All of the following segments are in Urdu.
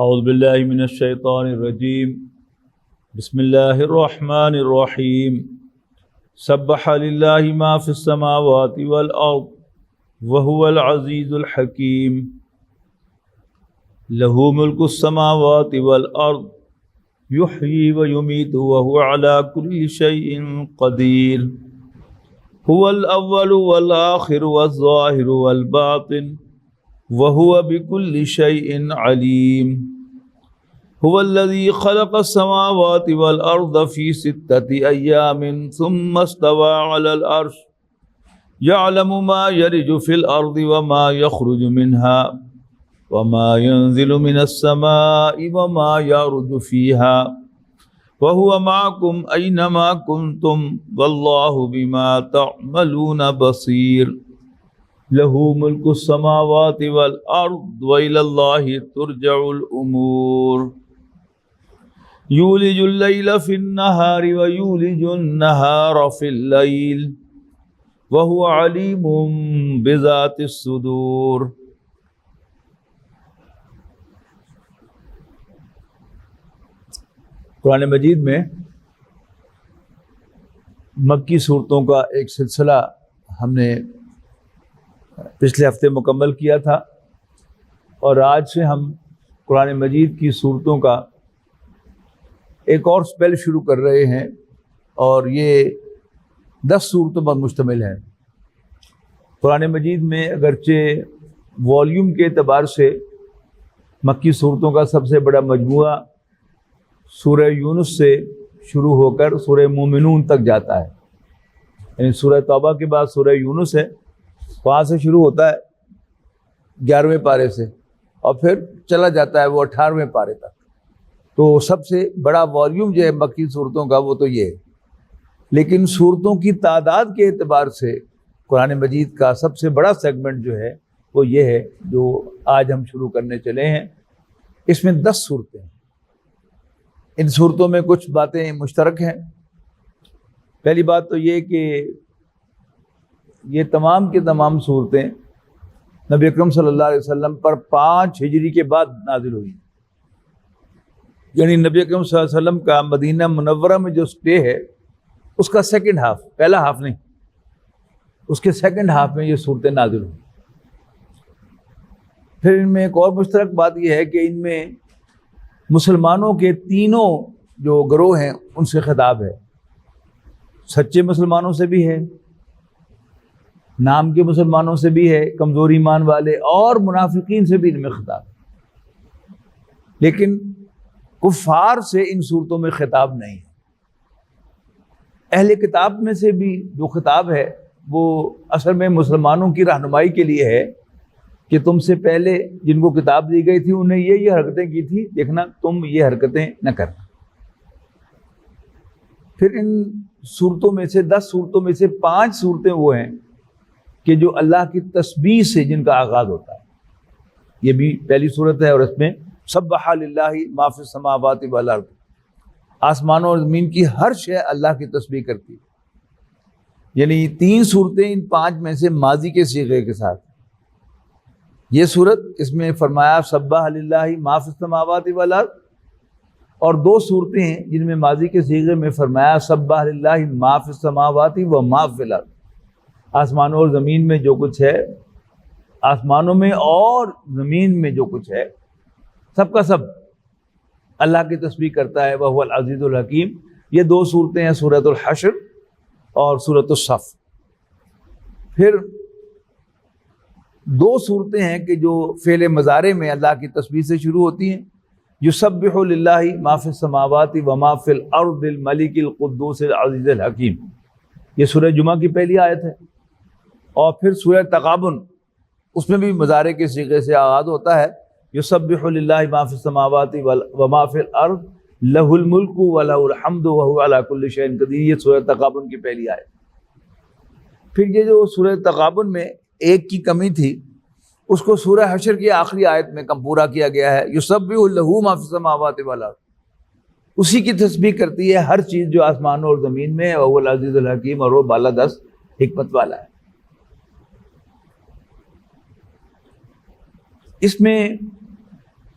اعوذ باللہ من الشیطان الرجیم بسم اللہ الرحمن الرحیم سبح للہ ما فی السماوات والارض وهو العزیز الحکیم لہ ملک السماوات والارض یحیی ویمیت وهو علی کل شیء قدیر هو الاول والآخر والظاہر والباطن وهو بكل شيء عليم هو الذي خلق السماوات والأرض في 6 أيام ثم استوى على العرش يعلم ما يلج في الأرض وما يخرج منها وما ينزل من السماء وما يعرج فيها وهو معكم أينما كنتم والله بما تعملون بصير لہ ملک السماوات والارض وإلی اللہ ترجع الامور یولج اللیل فی النہار ویولج النہار فی اللیل وہو علیم بذات الصدور۔ قرآن مجید میں مکی صورتوں کا ایک سلسلہ ہم نے پچھلے ہفتے مکمل کیا تھا، اور آج سے ہم قرآن مجید کی صورتوں کا ایک اور سپیل شروع کر رہے ہیں، اور یہ 10 صورتوں پر مشتمل ہے۔ قرآن مجید میں اگرچہ والیوم کے اعتبار سے مکی صورتوں کا سب سے بڑا مجموعہ سورہ یونس سے شروع ہو کر سورہ مومنون تک جاتا ہے، یعنی سورہ توبہ کے بعد سورہ یونس ہے، وہاں سے شروع ہوتا ہے 11ویں پارے سے، اور پھر چلا جاتا ہے وہ 18ویں پارے تک۔ تو سب سے بڑا والیوم جو ہے مکی صورتوں کا وہ تو یہ ہے، لیکن صورتوں کی تعداد کے اعتبار سے قرآن مجید کا سب سے بڑا سیگمنٹ جو ہے وہ یہ ہے جو آج ہم شروع کرنے چلے ہیں۔ اس میں 10 صورتیں ہیں۔ ان صورتوں میں کچھ باتیں مشترک ہیں۔ پہلی بات تو یہ کہ یہ تمام کی تمام صورتیں نبی اکرم صلی اللہ علیہ وسلم پر 5 ہجری کے بعد نازل ہوئی، یعنی نبی اکرم صلی اللہ علیہ وسلم کا مدینہ منورہ میں جو سٹے ہے اس کا سیکنڈ ہاف، پہلا ہاف نہیں، اس کے سیکنڈ ہاف میں یہ صورتیں نازل ہوئی۔ پھر ان میں ایک اور مشترک بات یہ ہے کہ ان میں مسلمانوں کے تینوں جو گروہ ہیں ان سے خطاب ہے، سچے مسلمانوں سے بھی ہے، نام کے مسلمانوں سے بھی ہے، کمزور ایمان والے، اور منافقین سے بھی ان میں خطاب ہے، لیکن کفار سے ان صورتوں میں خطاب نہیں ہے۔ اہل کتاب میں سے بھی جو خطاب ہے وہ اصل میں مسلمانوں کی رہنمائی کے لیے ہے کہ تم سے پہلے جن کو کتاب دی گئی تھی انہیں یہ حرکتیں کی تھی، دیکھنا تم یہ حرکتیں نہ کرنا۔ پھر ان صورتوں میں سے 10 صورتوں میں سے 5 صورتیں وہ ہیں کہ جو اللہ کی تسبیح سے جن کا آغاز ہوتا ہے۔ یہ بھی پہلی صورت ہے، اور اس میں سبح للہ ما فی السماوات والارض، آسمانوں اور زمین کی ہر شے اللہ کی تسبیح کرتی ہے، یعنی 3 صورتیں ان 5 میں سے ماضی کے صیغے کے ساتھ۔ یہ صورت اس میں فرمایا سبح للہ ما فی السماوات والارض، اور 2 صورتیں ہیں جن میں ماضی کے صیغے میں فرمایا سبح للہ ما فی السماوات و ما فی الارض، آسمانوں اور زمین میں جو کچھ ہے، آسمانوں میں اور زمین میں جو کچھ ہے سب کا سب اللہ کی تسبیح کرتا ہے، وَهُوَ الْعَزِيزُ الْحَكِيمُ۔ یہ 2 صورتیں ہیں سورۃ الحشر اور سورۃ الصف۔ پھر 2 صورتیں ہیں کہ جو فعل مضارع میں اللہ کی تسبیح سے شروع ہوتی ہیں، یسبح للہ ما فی السماوات وما فی الارض الملک القدوس العزیز الحکیم، یہ سورہ جمعہ کی پہلی آیت ہے۔ اور پھر سورہ تغابن، اس میں بھی مضارع کے صیغے سے آغاز ہوتا ہے، یسبح للہ ما فی السماوات وما فی الارض لہ الملک ولہ الحمد وہو علی کل شیء قدیر، یہ سورہ تغابن کی پہلی آیت۔ پھر یہ جو سورہ تغابن میں ایک کی کمی تھی اس کو سورہ حشر کی آخری آیت میں کم پورا کیا گیا ہے، یسبح لہ ما فی السماوات والارض، اسی کی تسبیح کرتی ہے ہر چیز جو آسمانوں اور زمین میں ہے، وہو العزیز الحکیم، اور وہ بالادست حکمت والا ہے۔ اس میں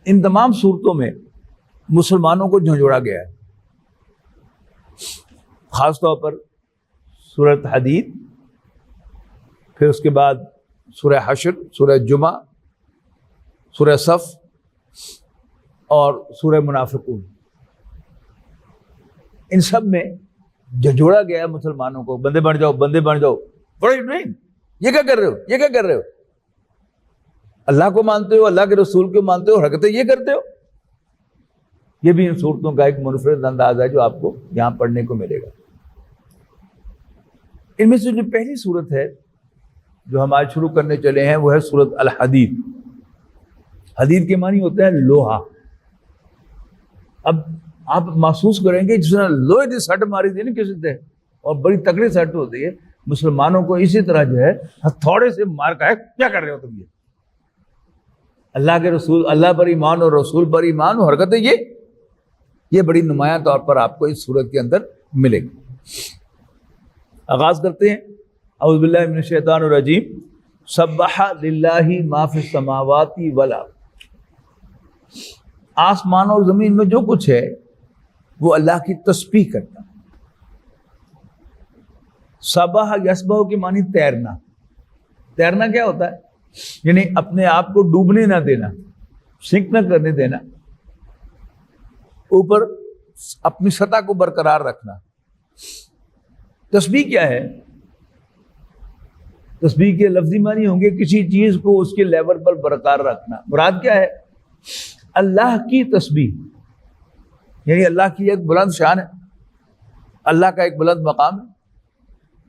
ان تمام صورتوں میں مسلمانوں کو جھنجھوڑا گیا ہے، خاص طور پر سورۃ حدید، پھر اس کے بعد سورہ حشر، سورہ جمعہ، سورہ صف اور سورہ منافقون، ان سب میں جھنجھوڑا گیا ہے مسلمانوں کو، بندے بن جاؤ، بندے بن جاؤ. What are you doing؟ یہ کیا کر رہے ہو، یہ کیا کر رہے ہو؟ اللہ کو مانتے ہو، اللہ کے رسول کو مانتے ہو، حرکتیں یہ کرتے ہو. یہ بھی ان صورتوں کا ایک منفرد انداز ہے جو آپ کو یہاں پڑھنے کو ملے گا. ان میں سے جو پہلی صورت ہے جو ہم آج شروع کرنے چلے ہیں وہ ہے سورۃ الحدید. حدید کے معنی ہوتا ہے لوہا. اب آپ محسوس کریں گے جس طرح لوہے کی سٹ ماری تھی نا کسی سے، اور بڑی تکڑی سٹ ہوتی ہے، مسلمانوں کو اسی طرح جو ہے ہتھوڑے سے مار کا ہے. کیا کر رہے ہو تم؟ یہ اللہ کے رسول، اللہ پر ایمان اور رسول پر ایمان اور حرکتیں یہ بڑی نمایاں طور پر آپ کو اس صورت کے اندر ملے گی. آغاز کرتے ہیں. اعوذ باللہ من الشیطان الرجیم. سبح للہ ما فی السماوات والارض. آسمان اور زمین میں جو کچھ ہے وہ اللہ کی تسبیح کرتا ہے. سبح یسبح کے معنی تیرنا. تیرنا کیا ہوتا ہے؟ یعنی اپنے آپ کو ڈوبنے نہ دینا، سنک نہ کرنے دینا، اوپر اپنی سطح کو برقرار رکھنا. تسبیح کیا ہے؟ تسبیح کے لفظی معنی ہوں گے کسی چیز کو اس کے لیول پر برقرار رکھنا. مراد کیا ہے؟ اللہ کی تسبیح، یعنی اللہ کی ایک بلند شان ہے، اللہ کا ایک بلند مقام ہے،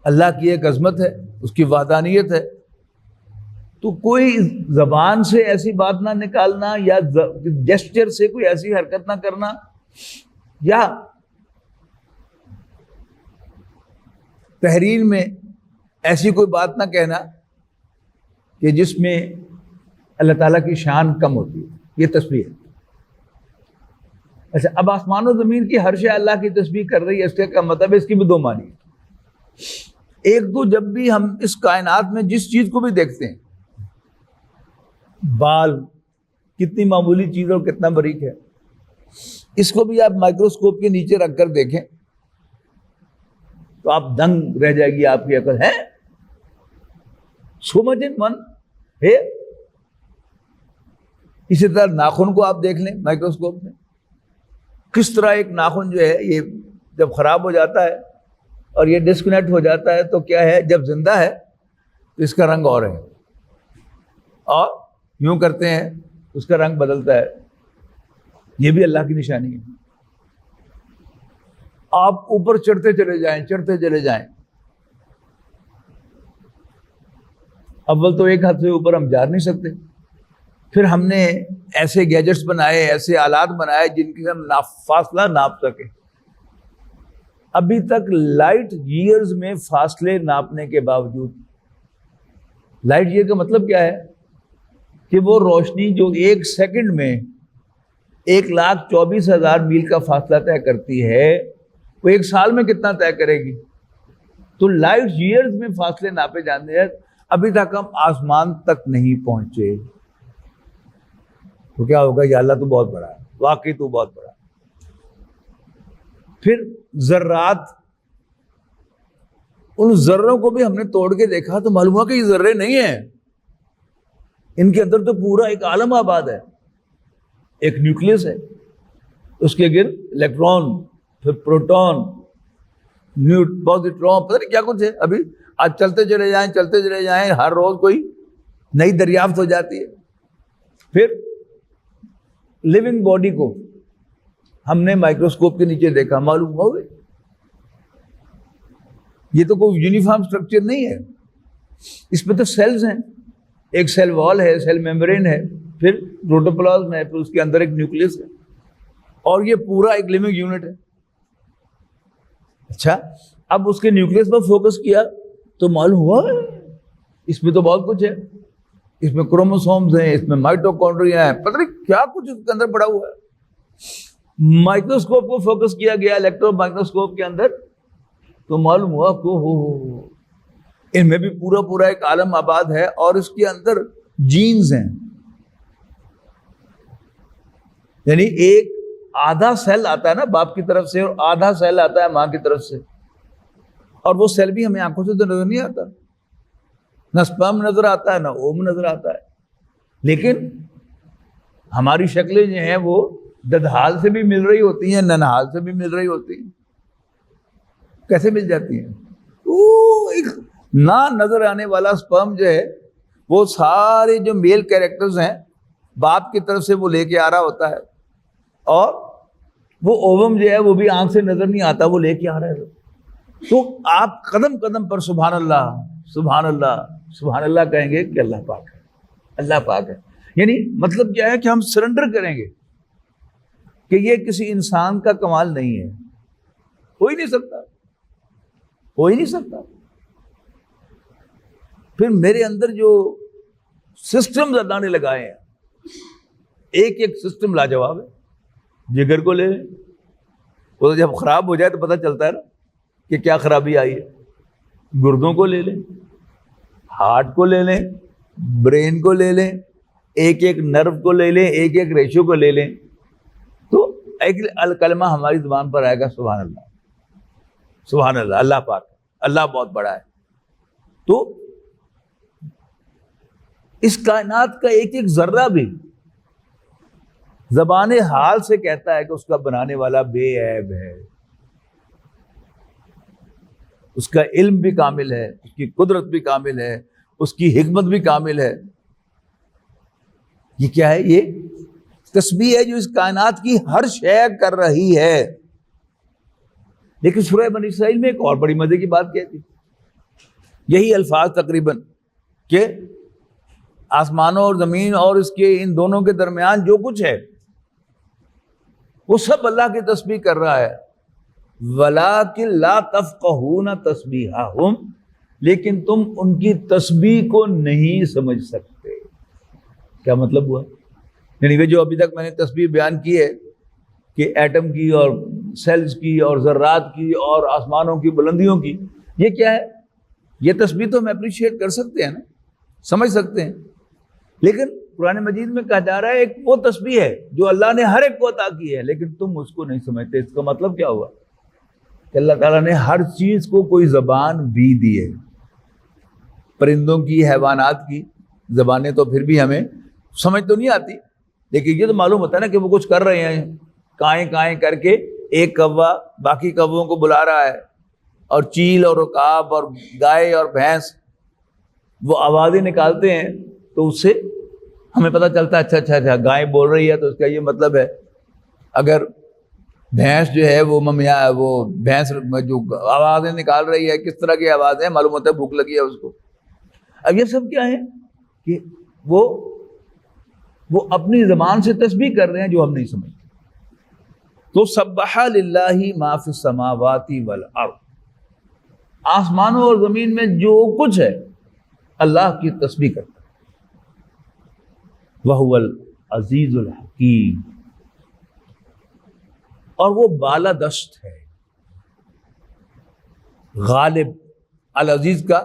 اللہ کی ایک عظمت ہے، اس کی وحدانیت ہے. تو کوئی زبان سے ایسی بات نہ نکالنا یا جسچر سے کوئی ایسی حرکت نہ کرنا یا تحریر میں ایسی کوئی بات نہ کہنا کہ جس میں اللہ تعالیٰ کی شان کم ہوتی ہے، یہ تسبیح ہے. اچھا، اب آسمان و زمین کی ہر شے اللہ کی تسبیح کر رہی ہے، اس کا مطلب ہے اس کی بھی دو معنی ہے. ایک تو جب بھی ہم اس کائنات میں جس چیز کو بھی دیکھتے ہیں، بال کتنی معمولی چیز اور کتنا باریک ہے، اس کو بھی آپ مائکروسکوپ کے نیچے رکھ کر دیکھیں تو آپ دنگ رہ جائے گی آپ کی عقل. ہے سو مچ ان ون ہے. اسی طرح ناخن کو آپ دیکھ لیں مائکروسکوپ میں، کس طرح ایک ناخن جو ہے یہ جب خراب ہو جاتا ہے اور یہ ڈسکنیکٹ ہو جاتا ہے تو کیا ہے، جب زندہ ہے تو اس کا رنگ اور ہے، اور یوں کرتے ہیں اس کا رنگ بدلتا ہے. یہ بھی اللہ کی نشانی ہے. آپ اوپر چڑھتے چلے جائیں، چڑھتے چلے جائیں، اول تو ایک ہاتھ سے اوپر ہم جا نہیں سکتے، پھر ہم نے ایسے گیجٹس بنائے، ایسے آلات بنائے جن کی ہم فاصلہ ناپ سکیں. ابھی تک لائٹ ایئرز میں فاصلے ناپنے کے باوجود، لائٹ ایئر کا مطلب کیا ہے کہ وہ روشنی جو ایک سیکنڈ میں 1,24,000 میل کا فاصلہ طے کرتی ہے، وہ ایک سال میں کتنا طے کرے گی؟ تو لائٹ ایئرز میں فاصلے ناپے جاتے ہیں. ابھی تک ہم آسمان تک نہیں پہنچے. تو کیا ہوگا؟ یا اللہ تو بہت بڑا ہے، واقعی تو بہت بڑا ہے. پھر ذرات، ان ذروں کو بھی ہم نے توڑ کے دیکھا تو معلوم ہوا کہ یہ ذرے نہیں ہیں، ان کے اندر تو پورا ایک عالم آباد ہے. ایک نیوکلیس ہے، اس کے گرد الیکٹران، پھر پروٹون، پوزیٹرون، پتہ نہیں کیا کچھ ہے. ابھی آج چلتے چلے جائیں، چلتے چلے جائیں، ہر روز کوئی نئی دریافت ہو جاتی ہے. پھر لیونگ باڈی کو ہم نے مائکروسکوپ کے نیچے دیکھا، معلوم ہو گئی یہ تو کوئی یونیفارم سٹرکچر نہیں ہے، اس میں تو سیلز ہیں. ایک سیل وال ہے، سیل میمبرین ہے، پھر پروٹوپلازم ہے، پھر اس کے اندر ایک نیوکلیس ہے، اور یہ پورا ایک لیونگ یونٹ ہے. اچھا، اب اس کے نیوکلیس پر فوکس کیا تو معلوم ہوا اس میں تو بہت کچھ ہے. اس میں کروموسومز ہیں، اس میں مائٹوکونڈریا ہیں، پتہ نہیں کیا کچھ اس کے اندر پڑا ہوا ہے. مائکروسکوپ کو فوکس کیا گیا الیکٹرون مائکروسکوپ کے اندر تو معلوم ہوا کہ ان میں بھی پورا ایک عالم آباد ہے، اور اس کے اندر جینز ہیں. یعنی ایک آدھا سیل آتا ہے نا باپ کی طرف سے، اور آدھا سیل آتا ہے ماں کی طرف سے، اور وہ سیل بھی ہمیں آنکھوں سے تو نظر نہیں آتا، نہ سپرم نظر آتا ہے نہ اوم نظر آتا ہے، لیکن ہماری شکلیں جو ہیں وہ ددحال سے بھی مل رہی ہوتی ہیں، ننحال سے بھی مل رہی ہوتی ہیں۔ کیسے مل جاتی ہیں؟ وہ ایک نہ نظر آنے والا سپرم جو ہے وہ سارے جو میل کیریکٹرز ہیں باپ کی طرف سے وہ لے کے آ رہا ہوتا ہے، اور وہ اووم جو ہے وہ بھی آنکھ سے نظر نہیں آتا، وہ لے کے آ رہا ہے۔ تو آپ قدم قدم پر سبحان اللہ سبحان اللہ سبحان اللہ کہیں گے کہ اللہ پاک ہے، اللہ پاک ہے۔ یعنی مطلب کیا ہے کہ ہم سرنڈر کریں گے کہ یہ کسی انسان کا کمال نہیں ہے، ہو ہی نہیں سکتا، ہو ہی نہیں سکتا۔ پھر میرے اندر جو سسٹمز اللہ نے لگائے ہیں، ایک ایک سسٹم لاجواب ہے۔ جگر کو لے لیں، وہ جب خراب ہو جائے تو پتہ چلتا ہے نا کہ کیا خرابی آئی ہے۔ گردوں کو لے لیں، ہارٹ کو لے لیں، برین کو لے لیں، ایک ایک نرو کو لے لیں، ایک ایک ریشو کو لے لیں، تو ایک الکلمہ ہماری زبان پر آئے گا سبحان اللہ سبحان اللہ، اللہ پاک، اللہ بہت بڑا ہے۔ تو اس کائنات کا ایک ایک ذرہ بھی زبان حال سے کہتا ہے کہ اس کا بنانے والا بے عیب ہے، اس کا علم بھی کامل ہے، اس کی قدرت بھی کامل ہے، اس کی حکمت بھی کامل ہے۔ یہ کیا ہے؟ یہ تسبیح ہے جو اس کائنات کی ہر شے کر رہی ہے۔ لیکن سورہ بنی اسرائیل میں ایک اور بڑی مزے کی بات کہتی، یہی الفاظ تقریباً کہ آسمانوں اور زمین اور اس کے ان دونوں کے درمیان جو کچھ ہے وہ سب اللہ کی تسبیح کر رہا ہے۔ وَلَٰكِن لَا تَفْقَهُونَ تَسْبِيحَهُمْ، لیکن تم ان کی تسبیح کو نہیں سمجھ سکتے۔ کیا مطلب ہوا؟ یعنی وہ جو ابھی تک میں نے تسبیح بیان کی ہے کہ ایٹم کی اور سیلز کی اور ذرات کی اور آسمانوں کی بلندیوں کی، یہ کیا ہے؟ یہ تسبیح تو ہم اپریشیٹ کر سکتے ہیں نا، سمجھ سکتے ہیں، لیکن قرآن مجید میں کہا جا رہا ہے ایک وہ تسبیح ہے جو اللہ نے ہر ایک کو عطا کی ہے، لیکن تم اس کو نہیں سمجھتے۔ اس کا مطلب کیا ہوا؟ کہ اللہ تعالیٰ نے ہر چیز کو کوئی زبان بھی دی ہے۔ پرندوں کی، حیوانات کی زبانیں تو پھر بھی ہمیں سمجھ تو نہیں آتی، لیکن یہ تو معلوم ہوتا ہے نا کہ وہ کچھ کر رہے ہیں، کائیں کائیں کر کے ایک کوا باقی کووں کو بلا رہا ہے، اور چیل اور عقاب اور گائے اور بھینس وہ آوازیں نکالتے ہیں، تو اس سے ہمیں پتہ چلتا ہے اچھا گائے بول رہی ہے تو اس کا یہ مطلب ہے۔ اگر بھینس جو ہے وہ بھینس جو آوازیں نکال رہی ہے، کس طرح کی آوازیں، معلوم ہوتا ہے بھوک لگی ہے اس کو۔ اب یہ سب کیا ہے کہ وہ اپنی زبان سے تسبیح کر رہے ہیں جو ہم نہیں سمجھتے۔ تو سبح للہ ما فی السماوات والارض، آسمانوں اور زمین میں جو کچھ ہے اللہ کی تسبیح کرتا ہے۔ وَهُوَ العزیز الحکیم، اور وہ بالادست ہے، غالب۔ العزیز کا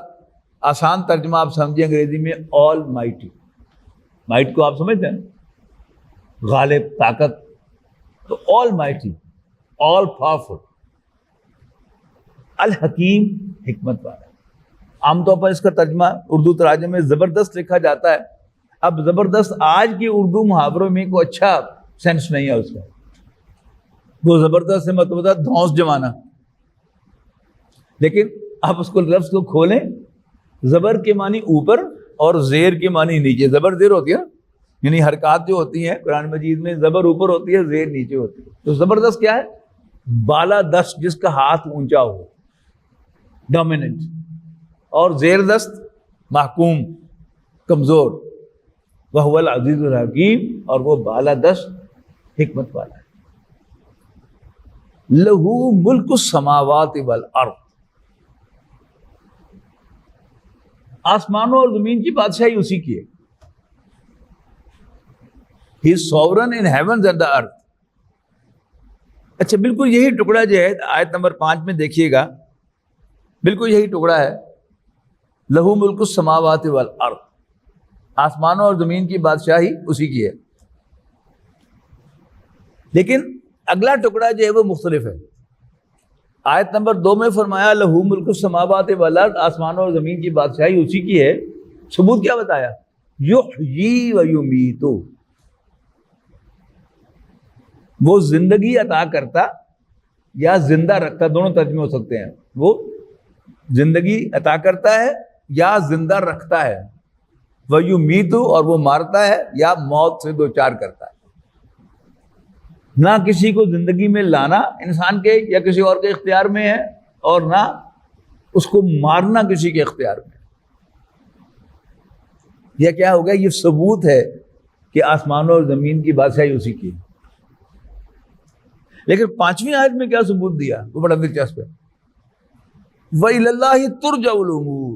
آسان ترجمہ آپ سمجھیں انگریزی میں آل مائٹی، مائٹ کو آپ سمجھتے ہیں غالب، طاقت، تو آل مائٹی، آل پاورفل۔ الحکیم، حکمت والا۔ عام طور پر اس کا ترجمہ اردو تراجم میں زبردست لکھا جاتا ہے۔ اب زبردست آج کی اردو محاوروں میں کوئی اچھا سینس نہیں ہے اس کا، وہ زبردست سے مطلب ہوتا ہے دھونس جمانا، لیکن آپ اس کو لفظ کو کھولیں، زبر کے معنی اوپر اور زیر کے معنی نیچے۔ زبر زیر ہوتی ہے نا، یعنی حرکات جو ہوتی ہیں قرآن مجید میں، زبر اوپر ہوتی ہے، زیر نیچے ہوتی ہے۔ تو زبردست کیا ہے؟ بالا دست، جس کا ہاتھ اونچا ہو، ڈومیننٹ، اور زیر دست محکوم، کمزور۔ وَهُوَ العزیز الحکیم، اور وہ بالا دست حکمت والا ہے۔ لہو ملک السماوات والارض، آسمانوں اور زمین کی بادشاہی اسی کی ہے۔ He is sovereign in heavens and the earth۔ اچھا، بالکل یہی ٹکڑا جو ہے آیت نمبر 5 میں دیکھیے گا، بالکل یہی ٹکڑا ہے، لہو ملک السماوات والارض، آسمانوں اور زمین کی بادشاہی اسی کی ہے۔ لیکن اگلا ٹکڑا جو ہے وہ مختلف ہے. آیت نمبر 2 میں فرمایا لہو ملک السماوات والارض، آسمانوں اور زمین کی بادشاہی اسی کی ہے. ثبوت کیا بتایا؟ یحیی و یمیت، وہ زندگی عطا کرتا یا زندہ رکھتا، دونوں ترجمے ہو سکتے ہیں. وہ زندگی عطا کرتا ہے یا زندہ رکھتا ہے. وَيُمِيتُ، اور وہ مارتا ہے یا موت سے دوچار کرتا ہے. نہ کسی کو زندگی میں لانا انسان کے یا کسی اور کے اختیار میں ہے، اور نہ اس کو مارنا کسی کے اختیار میں. یہ کیا ہو گیا؟ یہ ثبوت ہے کہ آسمانوں اور زمین کی بادشاہی اسی کی ہے. لیکن 5ویں آیت میں کیا ثبوت دیا؟ وہ بڑا دلچسپ ہے. وَإِلَى اللَّهِ تُرْجَعُ الْأُمُورُ،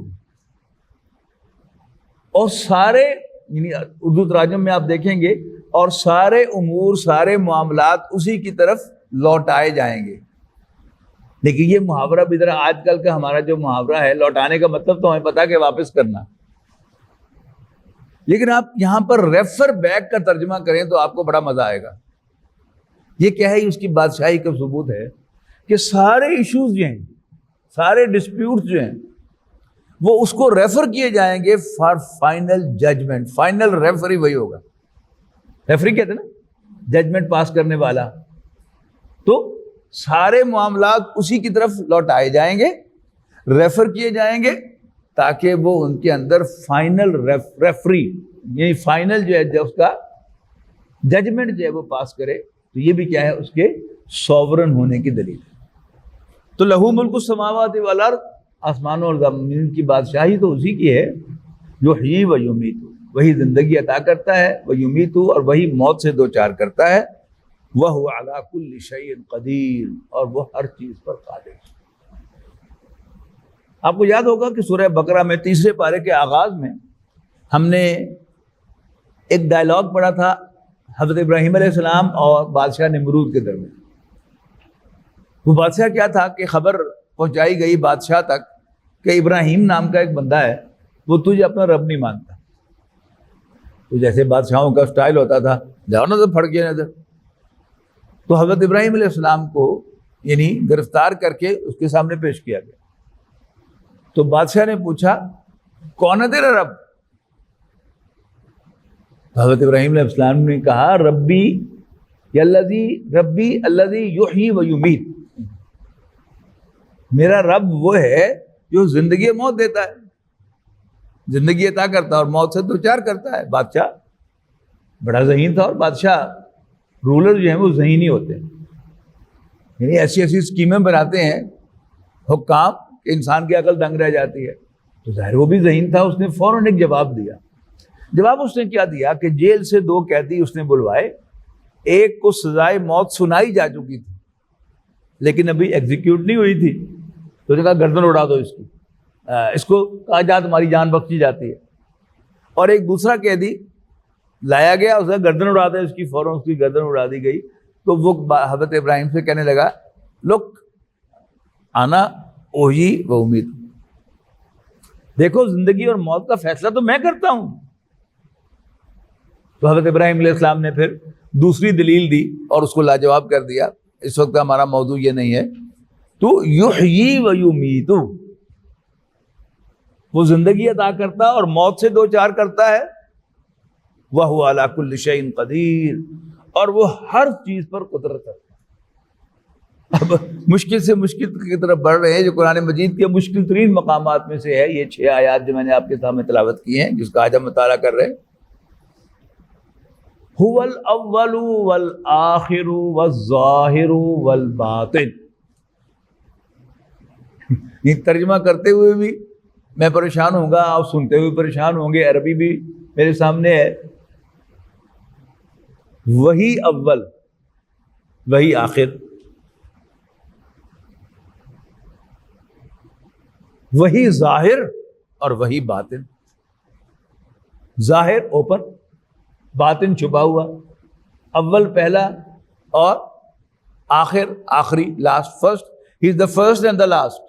اور سارے، یعنی اردو تراجم میں آپ دیکھیں گے، اور سارے امور، سارے معاملات اسی کی طرف لوٹائے جائیں گے. لیکن یہ محاورہ بھی ذرا آج کل کا ہمارا جو محاورہ ہے، لوٹانے کا مطلب تو ہمیں پتا کہ واپس کرنا، لیکن آپ یہاں پر ریفر بیک کا ترجمہ کریں تو آپ کو بڑا مزہ آئے گا. یہ کیا ہے؟ اس کی بادشاہی کا ثبوت ہے کہ سارے ایشوز جو ہیں، سارے ڈسپیوٹس جو ہیں، وہ اس کو ریفر کیے جائیں گے for final judgement. Final referee وہی ہوگا. ریفری کہتے ہیں نا، ججمنٹ پاس کرنے والا. تو سارے معاملات اسی کی طرف لوٹائے جائیں گے، ریفر کیے جائیں گے، تاکہ وہ ان کے اندر فائنل ریفری، یعنی فائنل جو ہے جو اس کا ججمنٹ جو ہے وہ پاس کرے. تو یہ بھی کیا ہے؟ اس کے سوورن ہونے کی دلیل ہے. تو لہو ملک السماوات والارض، آسمانوں اور زمین کی بادشاہی تو اسی کی ہے. یحیی و یمیت، وہی زندگی عطا کرتا ہے، و یمیت، اور وہی موت سے دوچار کرتا ہے. وَهُوَ عَلَىٰ كُلِّ شَيْءٍ قَدِيرٌ، اور وہ ہر چیز پر قادر ہے. آپ کو یاد ہوگا کہ سورہ بقرہ میں 3 پارے کے آغاز میں ہم نے ایک ڈائلاگ پڑھا تھا حضرت ابراہیم علیہ السلام اور بادشاہ نمرود کے درمیان. وہ بادشاہ کیا تھا کہ خبر پہنچائی گئی بادشاہ تک کہ ابراہیم نام کا ایک بندہ ہے، وہ تجھے اپنا رب نہیں مانتا. تو جیسے بادشاہوں کا سٹائل ہوتا تھا، جاؤ نا تو پھڑ گیا نظر. تو حضرت ابراہیم علیہ السلام کو یعنی گرفتار کر کے اس کے سامنے پیش کیا گیا. تو بادشاہ نے پوچھا کون ہے تیرا رب؟ حضرت ابراہیم علیہ السلام نے کہا ربی الذی یحیی و یمیت، میرا رب وہ ہے جو زندگی موت دیتا ہے، زندگی عطا کرتا ہے اور موت سے دوچار کرتا ہے. بادشاہ بڑا ذہین تھا، اور بادشاہ رولر جو ہیں وہ ذہینی ہوتے ہیں، یعنی ایسی ایسی اسکیمیں بناتے ہیں حکام کہ انسان کی عقل دنگ رہ جاتی ہے. تو ظاہر وہ بھی ذہین تھا، اس نے فوراً ایک جواب دیا. جواب اس نے کیا دیا کہ جیل سے 2 قیدی اس نے بلوائے، ایک کو سزائے موت سنائی جا چکی تھی لیکن ابھی ایگزیکیوٹ نہیں ہوئی تھی. تو اس نے کہا گردن اڑا دو اس کو کہا جا تمہاری جان بخشی جاتی ہے. اور ایک دوسرا قیدی لایا گیا، اس کا گردن اڑا دیا، اس کی فوراً اس کی گردن اڑا دی گئی. تو وہ حضرت ابراہیم سے کہنے لگا لک آنا اوہی و امید، دیکھو زندگی اور موت کا فیصلہ تو میں کرتا ہوں. تو حضرت ابراہیم علیہ السلام نے پھر دوسری دلیل دی اور اس کو لاجواب کر دیا. اس وقت ہمارا موضوع یہ نہیں ہے. تو یحیی و یمیت، وہ زندگی عطا کرتا اور موت سے دوچار کرتا ہے. وَهُوَ عَلَىٰ كُلِّ شَيْءٍ قَدِيرٌ، اور وہ ہر چیز پر قدرت ہے. اب مشکل سے مشکل کی طرف بڑھ رہے ہیں، جو قرآن مجید کے مشکل ترین مقامات میں سے ہے. یہ 6 آیات جو میں نے آپ کے سامنے تلاوت کی ہیں، جس کا آج ہم مطالعہ کر رہے ہیں. هُوَ الْأَوَّلُ وَالْآخِرُ وَالظَّاهِرُ وَالْبَاطِنُ. یہ ترجمہ کرتے ہوئے بھی میں پریشان ہوں گا، آپ سنتے ہوئے پریشان ہوں گے. عربی بھی میرے سامنے ہے. وہی اول، وہی آخر، وہی ظاہر اور وہی باطن. ظاہر اوپن، باطن چھپا ہوا. اول پہلا اور آخر آخری، last first. He is the first and the last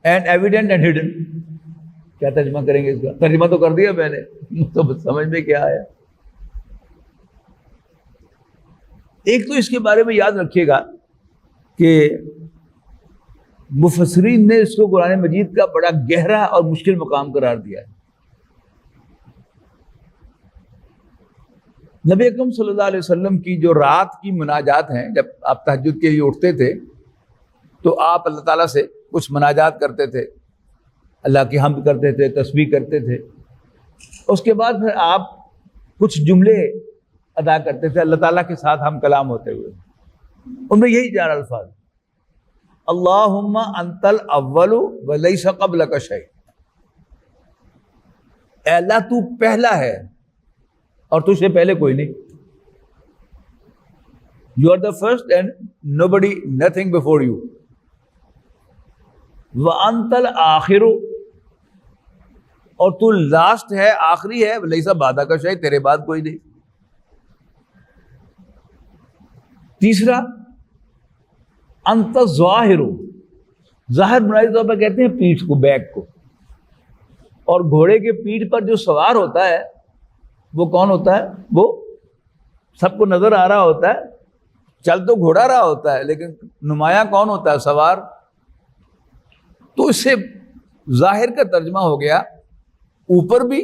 and evident and hidden. کیا ترجمہ کریں گے اس کا؟ ترجمہ تو کر دیا میں نے، تو سمجھ میں کیا آیا. ایک تو اس کے بارے میں یاد رکھیے گا کہ مفسرین نے اس کو قرآن مجید کا بڑا گہرا اور مشکل مقام قرار دیا ہے۔ نبی اکرم صلی اللہ علیہ وسلم کی جو رات کی مناجات ہیں، جب آپ تہجد کے لیے اٹھتے تھے تو آپ اللہ تعالیٰ سے کچھ مناجات کرتے تھے، اللہ کی حمد کرتے تھے، تسبیح کرتے تھے، اس کے بعد پھر آپ کچھ جملے ادا کرتے تھے اللہ تعالیٰ کے ساتھ ہم کلام ہوتے ہوئے۔ ان میں یہی 4 الفاظ، اللہم انت الاول ولیس قبلک شیء، اے اللہ تو پہلا ہے اور تجھ سے پہلے کوئی نہیں، you are the first and nobody nothing before you, وانت الآخر، اور تو لاسٹ ہے، آخری ہے، ولیس بعدک شیء، تیرے بعد کوئی نہیں۔ تیسرا انت الظاہر، ظاہر بنیادی طور پر کہتے ہیں پیٹھ کو، بیک کو، اور گھوڑے کے پیٹھ پر جو سوار ہوتا ہے وہ کون ہوتا ہے؟ وہ سب کو نظر آ رہا ہوتا ہے، چل تو گھوڑا رہا ہوتا ہے لیکن نمایاں کون ہوتا ہے؟ سوار۔ تو اس سے ظاہر کا ترجمہ ہو گیا اوپر بھی،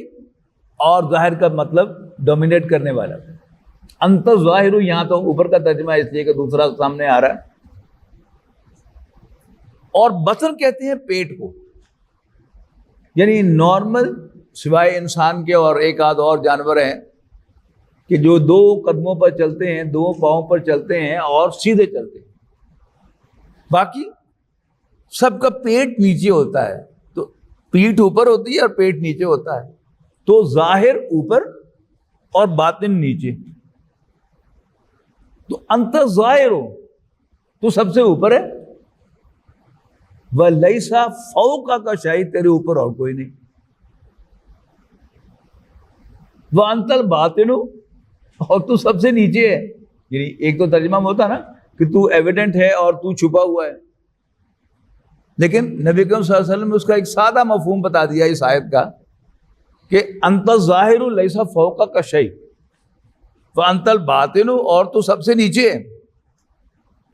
اور ظاہر کا مطلب ڈومینیٹ کرنے والا۔ انت ظاہر، یہاں تو اوپر کا ترجمہ اس لیے کہ دوسرا سامنے آ رہا ہے۔ اور بطن کہتے ہیں پیٹ کو، یعنی نارمل سوائے انسان کے اور ایک آدھ اور جانور ہیں کہ جو 2 قدموں پر چلتے ہیں، 2 پاؤں پر چلتے ہیں اور سیدھے چلتے ہیں، باقی سب کا پیٹ نیچے ہوتا ہے، تو پیٹھ اوپر ہوتی ہے اور پیٹ نیچے ہوتا ہے، تو ظاہر اوپر اور باطن نیچے۔ تو انت ظاہر ہو، تو سب سے اوپر ہے، وَلَيْسَ فَوْقَكَ شَيْءٌ، تیرے اوپر اور کوئی نہیں، وَأَنْتَ الْبَاطِنُ، اور تو سب سے نیچے ہے۔ یعنی ایک تو ترجمہ ہوتا نا کہ تو ایویڈنٹ ہے اور تو چھپا ہوا ہے، لیکن نبی اکرم صلی اللہ علیہ وسلم نے اس کا ایک سادہ مفہوم بتا دیا اس آیت کا کہ انت الظاہر لیس فوقک شیء وانت الباطن، اور تو سب سے نیچے ہے،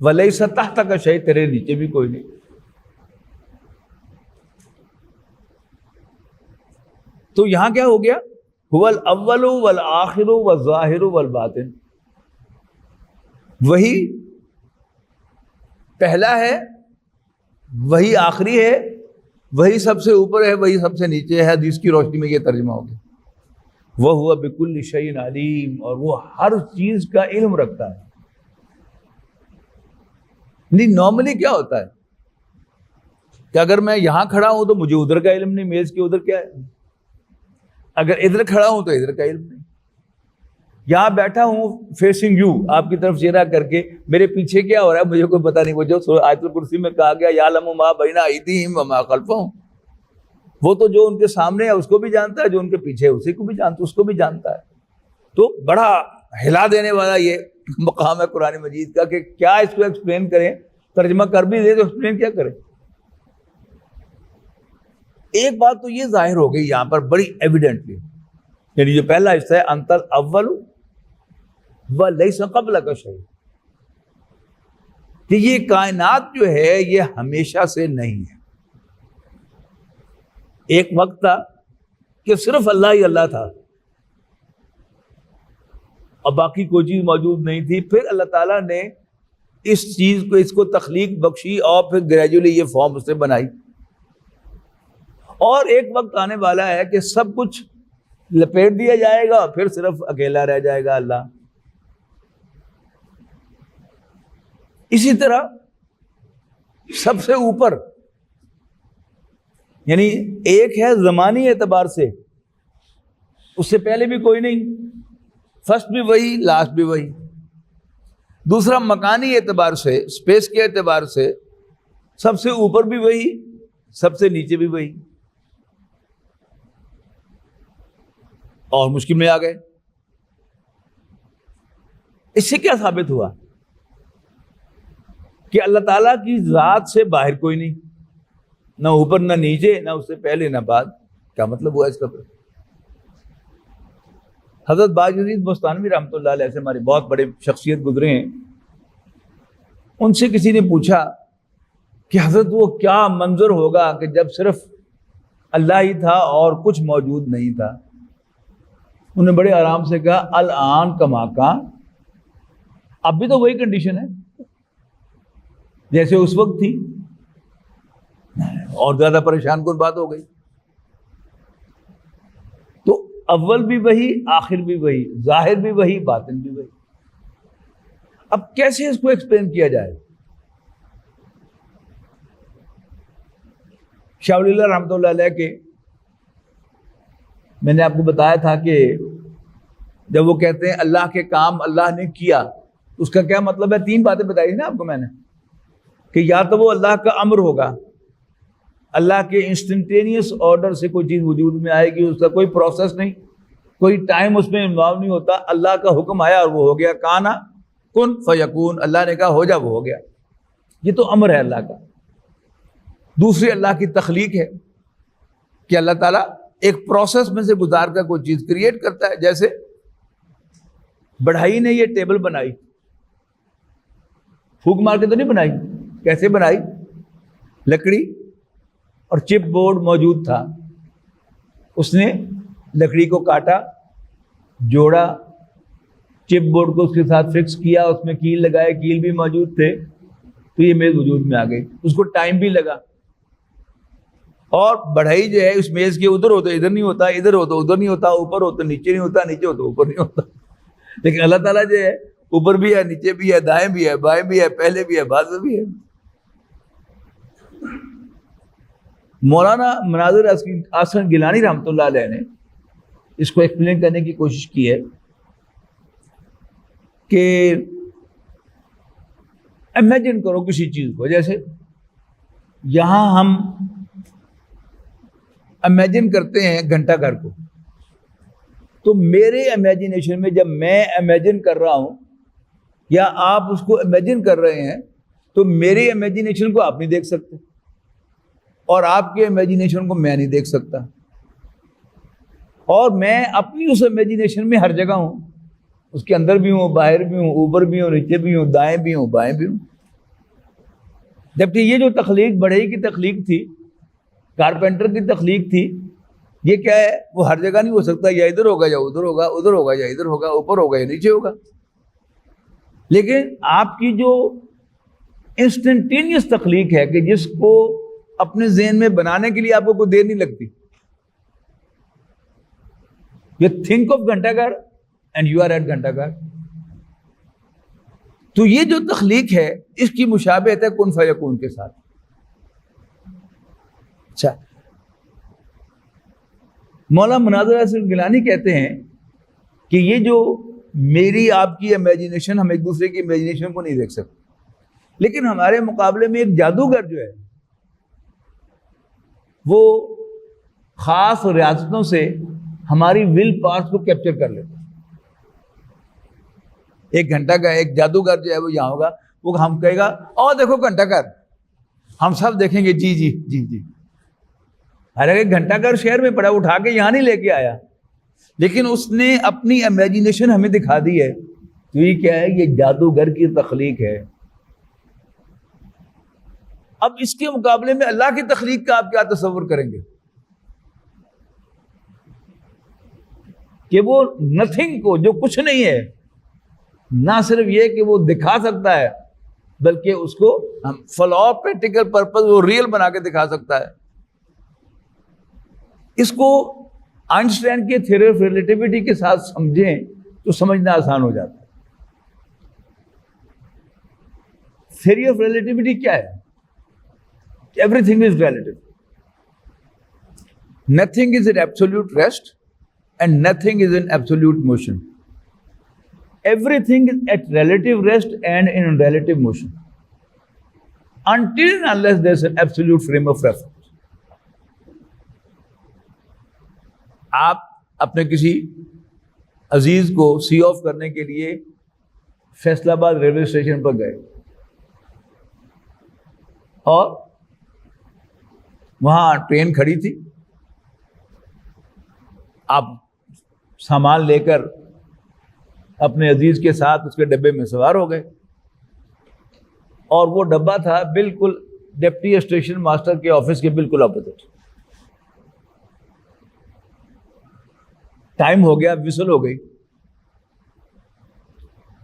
ولیس تحتک شیء، تیرے نیچے بھی کوئی نہیں۔ تو یہاں کیا ہو گیا؟ هو الاول والآخر والظاہر والباطن، وہی پہلا ہے، وہی آخری ہے، وہی سب سے اوپر ہے، وہی سب سے نیچے ہے۔ حدیث کی روشنی میں یہ ترجمہ ہو گیا، وَهُوَ بِكُلِّ شَيْءٍ عَلِيمٌ، اور وہ ہر چیز کا علم رکھتا ہے۔ نہیں، نارملی کیا ہوتا ہے کہ اگر میں یہاں کھڑا ہوں تو مجھے ادھر کا علم نہیں، میز کے ادھر کیا ہے، اگر ادھر کھڑا ہوں تو ادھر کا علم نہیں، یہاں بیٹھا ہوں فیسنگ یو، آپ کی طرف چہرہ کر کے، میرے پیچھے کیا ہو رہا ہے مجھے کوئی پتہ نہیں۔ وہ جو آیت الکرسی میں کہا گیا یعلم ما بین ایدیہم وما خلفہم، وہ تو جو ان کے سامنے ہے اس کو بھی جانتا ہے، جو ان کے پیچھے ہے اسی کو بھی جانتا، اس کو بھی جانتا ہے۔ تو بڑا ہلا دینے والا یہ مقام ہے قرآن مجید کا کہ کیا اس کو ایکسپلین کریں، ترجمہ کر بھی دے تو ایکسپلین کیا کریں۔ ایک بات تو یہ ظاہر ہو گئی یہاں پر بڑی ایویڈنٹلی، یعنی جو پہلا حصہ ہے انت الاول ولیس قبلک شیء، کہ یہ کائنات جو ہے یہ ہمیشہ سے نہیں ہے۔ ایک وقت تھا کہ صرف اللہ ہی اللہ تھا اور باقی کوئی چیز موجود نہیں تھی، پھر اللہ تعالیٰ نے اس چیز کو، اس کو تخلیق بخشی اور پھر گریجولی یہ فارم اس سے بنائی، اور ایک وقت آنے والا ہے کہ سب کچھ لپیٹ دیا جائے گا، پھر صرف اکیلا رہ جائے گا اللہ۔ اسی طرح سب سے اوپر، یعنی ایک ہے زمانی اعتبار سے، اس سے پہلے بھی کوئی نہیں، فرسٹ بھی وہی، لاسٹ بھی وہی۔ دوسرا مکانی اعتبار سے، اسپیس کے اعتبار سے، سب سے اوپر بھی وہی، سب سے نیچے بھی وہی، اور مشکل میں آ گئے۔ اس سے کیا ثابت ہوا کہ اللہ تعالیٰ کی ذات سے باہر کوئی نہیں، نہ اوپر نہ نیچے، نہ اس سے پہلے نہ بعد۔ کیا مطلب ہوا اس کا؟ حضرت باجزید بستانوی رحمۃ اللہ علیہ سے ہماری بہت بڑے شخصیت گزرے ہیں. ان سے کسی نے پوچھا کہ حضرت وہ کیا منظر ہوگا کہ جب صرف اللہ ہی تھا اور کچھ موجود نہیں تھا. انہوں نے بڑے آرام سے کہا الان کما کان، اب بھی تو وہی کنڈیشن ہے جیسے اس وقت تھی. اور زیادہ پریشان کن بات ہو گئی. تو اول بھی وہی، آخر بھی وہی، ظاہر بھی وہی، باطن بھی وہی. اب کیسے اس کو ایکسپلین کیا جائے؟ شاہ ولی اللہ رحمۃ اللہ علیہ کے میں نے آپ کو بتایا تھا کہ جب وہ کہتے ہیں اللہ کے کام اللہ نے کیا، اس کا کیا مطلب ہے؟ 3 باتیں بتائی نا آپ کو میں نے، کہ یا تو وہ اللہ کا امر ہوگا، اللہ کے انسٹنٹینیس آرڈر سے کوئی چیز وجود میں آئے گی، اس کا کوئی پروسیس نہیں، کوئی ٹائم اس میں انوالو نہیں ہوتا، اللہ کا حکم آیا اور وہ ہو گیا. کانا کن فیکون، اللہ نے کہا ہو جا، وہ ہو گیا. یہ تو امر ہے اللہ کا. دوسری اللہ کی تخلیق ہے کہ اللہ تعالیٰ ایک پروسیس میں سے گزار کر کوئی چیز کریٹ کرتا ہے. جیسے بڑھائی نے یہ ٹیبل بنائی، پھونک مار کے تو نہیں بنائی. کیسے بنائی؟ لکڑی اور چپ بورڈ موجود تھا، اس نے لکڑی کو کاٹا، جوڑا، چپ بورڈ کو اس کے ساتھ فکس کیا، اس میں کیل لگائے، کیل بھی موجود تھے، تو یہ میز وجود میں آ گئی. اس کو ٹائم بھی لگا. اور بڑھائی جو ہے اس میز کے ادھر ہوتا ادھر نہیں ہوتا، ادھر ہوتا ادھر نہیں ہوتا، اوپر ہوتا نیچے نہیں ہوتا، نیچے ہوتا اوپر نہیں ہوتا. لیکن اللہ تعالیٰ جو ہے اوپر بھی ہے، نیچے بھی ہے، دائیں بھی ہے، بائیں بھی ہے، پہلے بھی ہے، بعد میں بھی ہے. مولانا مناظر احسن گیلانی رحمۃ اللہ علیہ نے اس کو ایکسپلین کرنے کی کوشش کی ہے کہ امیجن کرو کسی چیز کو، جیسے یہاں ہم امیجن کرتے ہیں گھنٹہ گھر کو، تو میرے امیجنیشن میں جب میں امیجن کر رہا ہوں یا آپ اس کو امیجن کر رہے ہیں تو میری امیجنیشن کو آپ نہیں دیکھ سکتے اور آپ کے امیجنیشن کو میں نہیں دیکھ سکتا. اور میں اپنی اس امیجنیشن میں ہر جگہ ہوں، اس کے اندر بھی ہوں، باہر بھی ہوں، اوپر بھی ہوں، نیچے بھی ہوں، دائیں بھی ہوں، بائیں بھی ہوں. جبکہ یہ جو تخلیق بڑھئی کی تخلیق تھی، کارپینٹر کی تخلیق تھی، یہ کیا ہے؟ وہ ہر جگہ نہیں ہو سکتا، یا ادھر ہوگا یا ادھر ہوگا، ادھر ہوگا یا ادھر ہوگا، اوپر ہوگا یا نیچے ہوگا. لیکن آپ کی جو انسٹنٹینیس تخلیق ہے کہ جس کو اپنے ذہن میں بنانے کے لیے آپ کو کوئی دیر نہیں لگتی. You think of گھنٹہ گھر and you are at گھنٹہ گھر. تو یہ جو تخلیق ہے اس کی مشابہت ہے کن فیکون کے ساتھ. اچھا، مولانا مناظر احسن گیلانی کہتے ہیں کہ یہ جو میری آپ کی امیجنیشن، ہم ایک دوسرے کی امیجنیشن کو نہیں دیکھ سکتے، لیکن ہمارے مقابلے میں ایک جادوگر جو ہے وہ خاص ریاستوں سے ہماری ول پارٹس کو کیپچر کر لیتا ہے. ایک گھنٹہ کا ایک جادوگر جو ہے وہ یہاں ہوگا، وہ ہم کہے گا اور دیکھو گھنٹہ گھر، ہم سب دیکھیں گے جی جی جی جی. حالانکہ گھنٹہ گھر شہر میں پڑا، اٹھا کے یہاں نہیں لے کے آیا، لیکن اس نے اپنی امیجنیشن ہمیں دکھا دی ہے. تو یہ کیا ہے؟ یہ جادوگر کی تخلیق ہے. اب اس کے مقابلے میں اللہ کی تخلیق کا آپ کیا تصور کریں گے کہ وہ نتھنگ کو، جو کچھ نہیں ہے، نہ صرف یہ کہ وہ دکھا سکتا ہے بلکہ اس کو ہم فار آل پریکٹیکل پرپز وہ ریئل بنا کے دکھا سکتا ہے. اس کو آئنسٹائن کے تھیوری آف ریلیٹیوٹی کے ساتھ سمجھیں تو سمجھنا آسان ہو جاتا ہے. تھیوری آف ریلیٹیوٹی کیا ہے؟ Every thing is relative. Nothing is in absolute rest and nothing is in absolute motion. Everything is at relative rest and in relative motion until and unless there is an absolute frame of reference. آپ اپنے کسی عزیز کو سی آف کرنے کے لیے فیصل آباد ریلوے اسٹیشن پر گئے اور وہاں ٹرین کھڑی تھی، آپ سامان لے کر اپنے عزیز کے ساتھ اس کے ڈبے میں سوار ہو گئے، اور وہ ڈبہ تھا بالکل ڈپٹی اسٹیشن ماسٹر کے آفس کے بالکل اپوزٹ۔ ٹائم ہو گیا، وسل ہو گئی،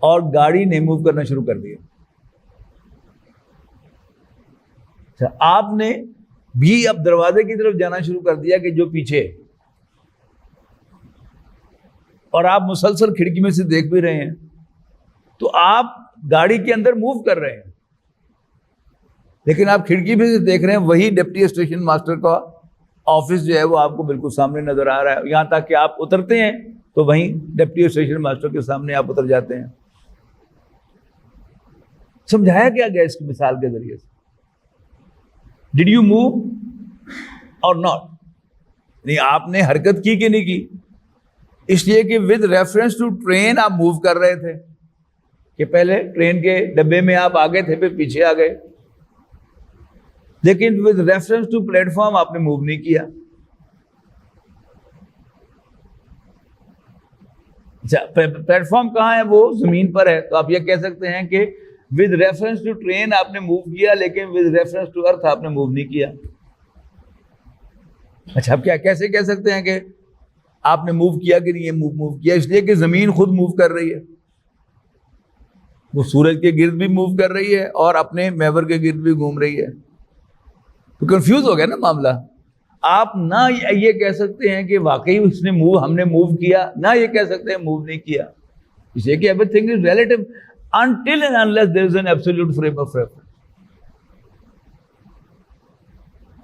اور گاڑی نے موو کرنا شروع کر دیا۔ آپ نے بھی اب دروازے کی طرف جانا شروع کر دیا کہ جو پیچھے، اور آپ مسلسل کھڑکی میں سے دیکھ بھی رہے ہیں، تو آپ گاڑی کے اندر موو کر رہے ہیں، لیکن آپ کھڑکی میں سے دیکھ رہے ہیں وہی ڈپٹی اسٹیشن ماسٹر کا آفس جو ہے وہ آپ کو بالکل سامنے نظر آ رہا ہے۔ یہاں تک کہ آپ اترتے ہیں تو وہیں ڈپٹی اسٹیشن ماسٹر کے سامنے آپ اتر جاتے ہیں۔ سمجھایا کیا گیا اس کی مثال کے ذریعے سے؟ ڈڈ یو موو اور ناٹ؟ نہیں، آپ نے حرکت کی کہ نہیں کی؟ اس لیے کہ ود ریفرنس ٹو ٹرین آپ موو کر رہے تھے، کہ پہلے ٹرین کے ڈبے میں آپ آگے تھے، پھر پیچھے آ گئے، لیکن with reference to platform آپ نے موو نہیں کیا۔ پلیٹ فارم کہاں ہے؟ وہ زمین پر ہے، تو آپ یہ کہہ سکتے ہیں کہ ود ریفرنس ٹو ٹرین آپ نے موو کیا، لیکن ود ریفرنس ٹو ارتھ آپ نے موو نہیں کیا۔ اچھا، اب کیا کیسے کہہ سکتے ہیں کہ آپ نے موو کیا کہ نہیں موو کیا؟ اس لیے کہ زمین خود موو کر رہی ہے، وہ سورج کے گرد بھی موو کر رہی ہے اور اپنے محور کے گرد بھی گھوم رہی ہے۔ تو کنفیوز ہو گیا نا معاملہ۔ آپ نہ یہ کہہ سکتے ہیں کہ واقعی اس نے ہم نے موو کیا، نہ یہ کہہ سکتے ہیں موو نہیں کیا، اس لیے کہ every thing is relative until and unless there is an absolute frame of reference۔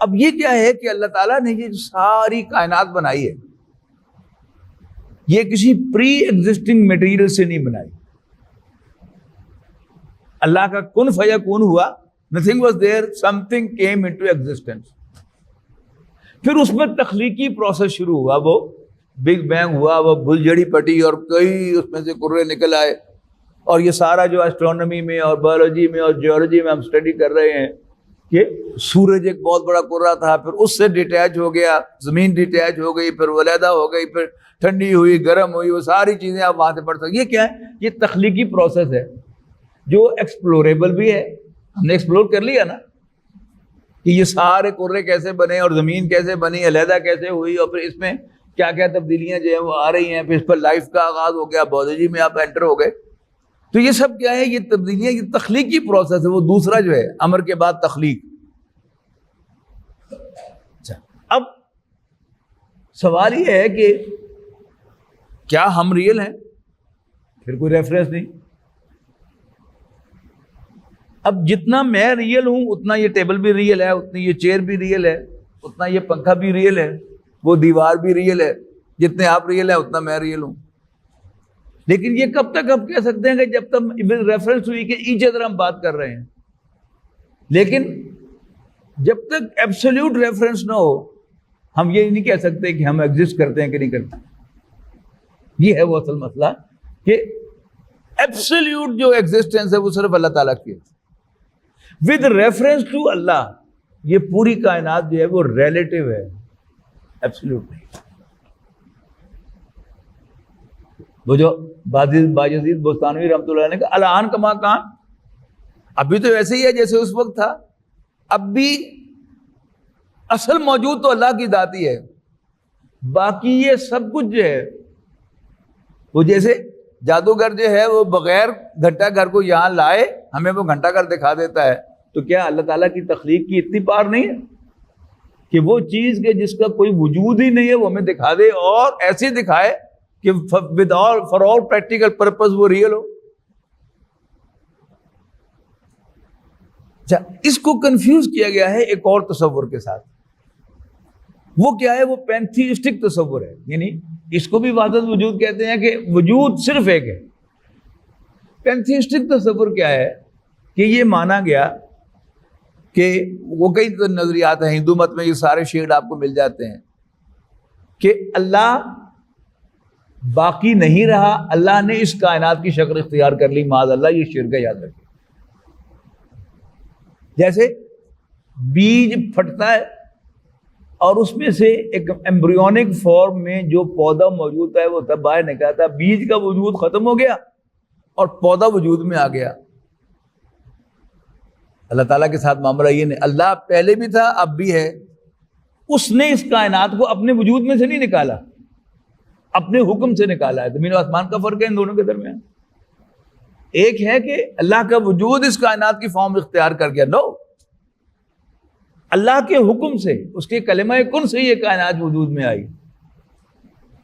اب یہ کیا ہے کہ اللہ تعالیٰ نے یہ ساری کائنات بنائی ہے، یہ کسی پری ایگزسٹنگ مٹیریل سے نہیں بنائی۔ اللہ کا کن فیکون ہوا، nothing was there, something came into existence۔ پھر اس میں تخلیقی پروسیس شروع ہوا، وہ بگ بینگ ہوا، وہ بلجڑی پٹی اور کئی اس میں سے کرے نکل آئے، اور یہ سارا جو ایسٹرونومی میں اور بایولوجی میں اور جیولوجی میں ہم اسٹڈی کر رہے ہیں کہ سورج ایک بہت بڑا کرہ تھا، پھر اس سے ڈیٹیچ ہو گیا، زمین ڈیٹیچ ہو گئی، پھر علیحدہ ہو گئی، پھر ٹھنڈی ہوئی، گرم ہوئی، وہ ساری چیزیں آپ وہاں سے پڑھ سکتے۔ یہ کیا ہے؟ یہ تخلیقی پروسیس ہے جو ایکسپلوریبل بھی ہے، ہم نے ایکسپلور کر لیا نا کہ یہ سارے کرے کیسے بنے اور زمین کیسے بنی، علیحدہ کیسے ہوئی، اور پھر اس میں کیا کیا تبدیلیاں جو ہیں وہ آ رہی ہیں، پھر اس پر لائف کا آغاز ہو گیا، بایولوجی میں آپ انٹر ہو گئے۔ تو یہ سب کیا ہے؟ یہ تبدیلیاں، یہ تخلیقی پروسیس ہے۔ وہ دوسرا جو ہے امر کے بعد تخلیق۔ اچھا، اب سوال یہ ہے کہ کیا ہم ریئل ہیں؟ پھر کوئی ریفرنس نہیں۔ اب جتنا میں ریئل ہوں اتنا یہ ٹیبل بھی ریئل ہے، اتنی یہ چیئر بھی ریئل ہے، اتنا یہ پنکھا بھی ریئل ہے، وہ دیوار بھی ریئل ہے۔ جتنے آپ ریئل ہیں اتنا میں ریئل ہوں۔ لیکن یہ کب تک آپ کہہ سکتے ہیں کہ جب تک ریفرنس ہوئی کہ ایچ ادر ہم بات کر رہے ہیں، لیکن جب تک ایبسولوٹ ریفرنس نہ ہو ہم یہ نہیں کہہ سکتے کہ ہم ایگزسٹ کرتے ہیں کہ نہیں کرتے۔ یہ ہے وہ اصل مسئلہ کہ ایبسولوٹ جو ایگزسٹنس ہے وہ صرف اللہ تعالیٰ کی ہے۔ ود ریفرنس ٹو اللہ یہ پوری کائنات جو ہے وہ ریلیٹو ہے، ایبسولوٹ نہیں۔ وہ جو باجزید بستانوی رحمۃ اللہ نے کہا الان کما کان، ابھی تو ویسے ہی ہے جیسے اس وقت تھا، اب بھی اصل موجود تو اللہ کی ذات ہی ہے، باقی یہ سب کچھ جو ہے وہ جیسے جادوگر جو ہے وہ بغیر گھنٹہ گھر کو یہاں لائے ہمیں وہ گھنٹہ گھر دکھا دیتا ہے، تو کیا اللہ تعالیٰ کی تخلیق کی اتنی پار نہیں ہے کہ وہ چیز کے جس کا کوئی وجود ہی نہیں ہے وہ ہمیں دکھا دے، اور ایسے دکھائے کہ فار آل پریکٹیکل پرپز وہ ریئل ہو۔ اچھا، اس کو کنفیوز کیا گیا ہے ایک اور تصور کے ساتھ، وہ کیا ہے؟ وہ پینتھیسٹک تصور ہے، یعنی اس کو بھی وحدت وجود کہتے ہیں کہ وجود صرف ایک ہے۔ پینتھیسٹک تصور کیا ہے کہ یہ مانا گیا کہ وہ کئی نظریات ہیں، ہندو مت میں یہ سارے شیڈ آپ کو مل جاتے ہیں کہ اللہ باقی نہیں رہا، اللہ نے اس کائنات کی شکل اختیار کر لی، معاذ اللہ یہ شرک ہے، یاد رکھیں۔ جیسے بیج پھٹتا ہے اور اس میں سے ایک ایمبریونک فارم میں جو پودا موجود ہے وہ تب باہر نکلتا ہے، بیج کا وجود ختم ہو گیا اور پودا وجود میں آ گیا. اللہ تعالیٰ کے ساتھ معاملہ یہ نہیں. اللہ پہلے بھی تھا، اب بھی ہے. اس نے اس کائنات کو اپنے وجود میں سے نہیں نکالا، اپنے حکم سے نکالا ہے. زمین و آسمان کا فرق ہے ان دونوں کے درمیان. ایک ہے کہ اللہ کا وجود اس کائنات کی فارم اختیار کر گیا. نو، اللہ کے حکم سے، اس کے کلمہ کن سے یہ کائنات وجود میں آئی.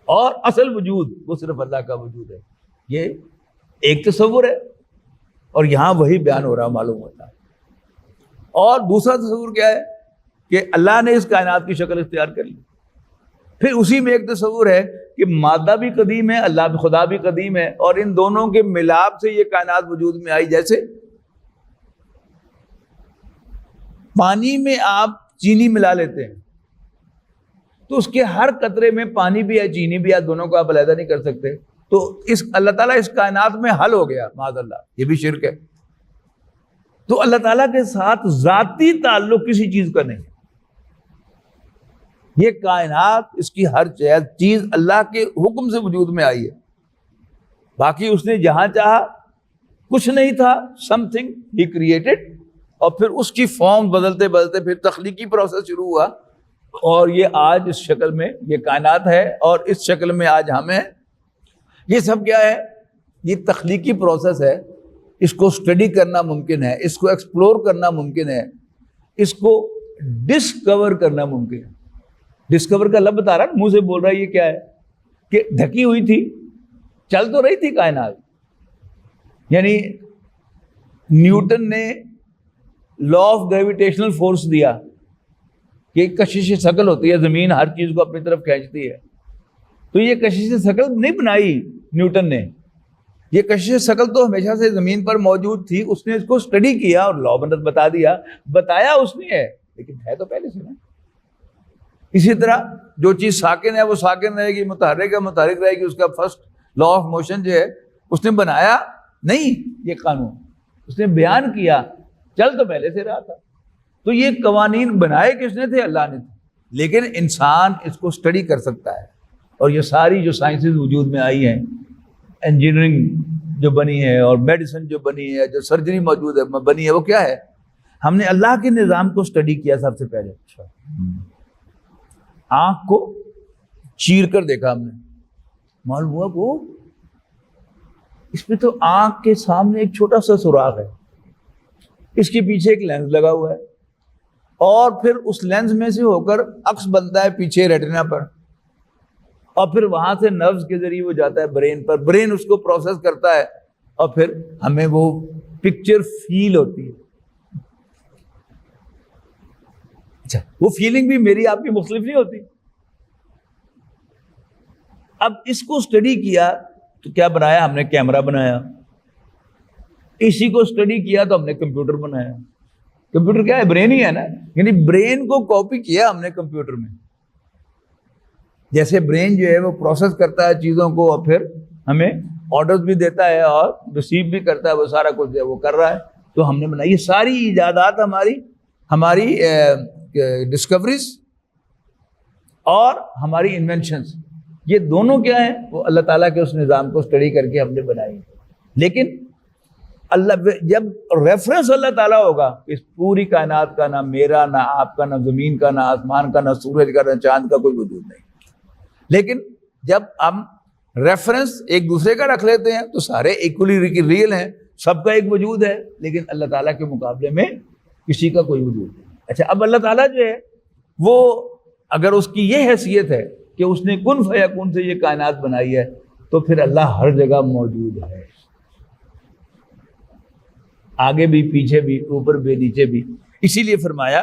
اور اصل وجود وہ صرف اللہ کا وجود ہے. یہ ایک تصور ہے، اور یہاں وہی بیان ہو رہا معلوم ہوتا ہے. اور دوسرا تصور کیا ہے کہ اللہ نے اس کائنات کی شکل اختیار کر لی. پھر اسی میں ایک تصور ہے کہ مادہ بھی قدیم ہے، اللہ بھی، خدا بھی قدیم ہے، اور ان دونوں کے ملاپ سے یہ کائنات وجود میں آئی. جیسے پانی میں آپ چینی ملا لیتے ہیں تو اس کے ہر قطرے میں پانی بھی ہے، چینی بھی ہے، دونوں کو آپ علیحدہ نہیں کر سکتے. تو اس اللہ تعالیٰ اس کائنات میں حل ہو گیا، معاذ اللہ. یہ بھی شرک ہے. تو اللہ تعالیٰ کے ساتھ ذاتی تعلق کسی چیز کا نہیں. یہ کائنات، اس کی ہر چیز اللہ کے حکم سے وجود میں آئی ہے. باقی اس نے جہاں چاہا، کچھ نہیں تھا، سم تھنگ ہی کریٹڈ، اور پھر اس کی فارم بدلتے بدلتے پھر تخلیقی پروسیس شروع ہوا، اور یہ آج اس شکل میں یہ کائنات ہے، اور اس شکل میں آج ہم ہیں. یہ سب کیا ہے؟ یہ تخلیقی پروسیس ہے. اس کو اسٹڈی کرنا ممکن ہے، اس کو ایکسپلور کرنا ممکن ہے، اس کو ڈسکور کرنا ممکن ہے. ڈسکور کا لفظ بتا رہا ہے، منہ سے بول رہا ہے. یہ کیا ہے کہ ڈھکی ہوئی تھی، چل تو رہی تھی کائنات. یعنی نیوٹن نے لا آف گریویٹیشنل فورس دیا کہ کشش ثقل ہوتی ہے، زمین ہر چیز کو اپنی طرف کھینچتی ہے. تو یہ کشش ثقل نہیں بنائی نیوٹن نے، یہ کشش ثقل تو ہمیشہ سے زمین پر موجود تھی. اس نے اس کو اسٹڈی کیا اور لا بتا دیا، بتایا اس نے ہے، لیکن ہے تو پہلے سے نا. اسی طرح جو چیز ساکن ہے وہ ساکن رہے گی، متحرک ہے متحرک رہے گی. اس کا فرسٹ لا آف موشن جو ہے اس نے بنایا نہیں یہ قانون، اس نے بیان کیا، چل تو پہلے سے رہا تھا. تو یہ قوانین بنائے کس نے تھے؟ اللہ نے تھے. لیکن انسان اس کو اسٹڈی کر سکتا ہے. اور یہ ساری جو سائنسز وجود میں آئی ہیں، انجینئرنگ جو بنی ہے اور میڈیسن جو بنی ہے، جو سرجری موجود ہے بنی ہے، وہ کیا ہے؟ ہم نے اللہ کے نظام کو اسٹڈی کیا سب سے پہلے. اچھا، آنکھ کو چیر کر دیکھا ہم نے، معلوم ہوا وہ اس میں تو آنکھ کے سامنے ایک چھوٹا سا سوراخ ہے، اس کے پیچھے ایک لینس لگا ہوا ہے، اور پھر اس لینس میں سے ہو کر عکس بنتا ہے پیچھے ریٹنا پر، اور پھر وہاں سے نروز کے ذریعے وہ جاتا ہے برین پر. برین اس کو پروسیس کرتا ہے، اور پھر ہمیں وہ پکچر فیل ہوتی ہے. اچھا، وہ فیلنگ بھی میری آپ کی مختلف نہیں ہوتی. اب اس کو اسٹڈی کیا تو کیا بنایا ہم نے؟ کیمرہ بنایا. اسی کو اسٹڈی کیا تو ہم نے کمپیوٹر بنایا. کمپیوٹر کیا ہے؟ برین ہی ہے نا. یعنی برین کو کاپی کیا ہم نے کمپیوٹر میں. جیسے برین جو ہے وہ پروسیس کرتا ہے چیزوں کو، اور پھر ہمیں آرڈرز بھی دیتا ہے اور ریسیو بھی کرتا ہے، وہ سارا کچھ جو ہے وہ کر رہا ہے. تو ہم نے بنائی. یہ ساری ایجادات ہماری ڈسکوریز اور ہماری انوینشنز، یہ دونوں کیا ہیں؟ وہ اللہ تعالیٰ کے اس نظام کو اسٹڈی کر کے ہم نے بنائی. لیکن اللہ جب ریفرنس اللہ تعالیٰ ہوگا، اس پوری کائنات کا نہ میرا، نہ آپ کا، نہ زمین کا، نہ آسمان کا، نہ سورج کا، نہ چاند کا کوئی وجود نہیں. لیکن جب ہم ریفرنس ایک دوسرے کا رکھ لیتے ہیں تو سارے ایکولی ریئل ہیں، سب کا ایک وجود ہے، لیکن اللہ تعالیٰ کے مقابلے میں کسی کا کوئی وجود نہیں. اچھا، اب اللہ تعالیٰ جو ہے وہ اگر اس کی یہ حیثیت ہے کہ اس نے کن فیکون سے یہ کائنات بنائی ہے، تو پھر اللہ ہر جگہ موجود ہے، آگے بھی پیچھے بھی، اوپر بھی نیچے بھی. اسی لیے فرمایا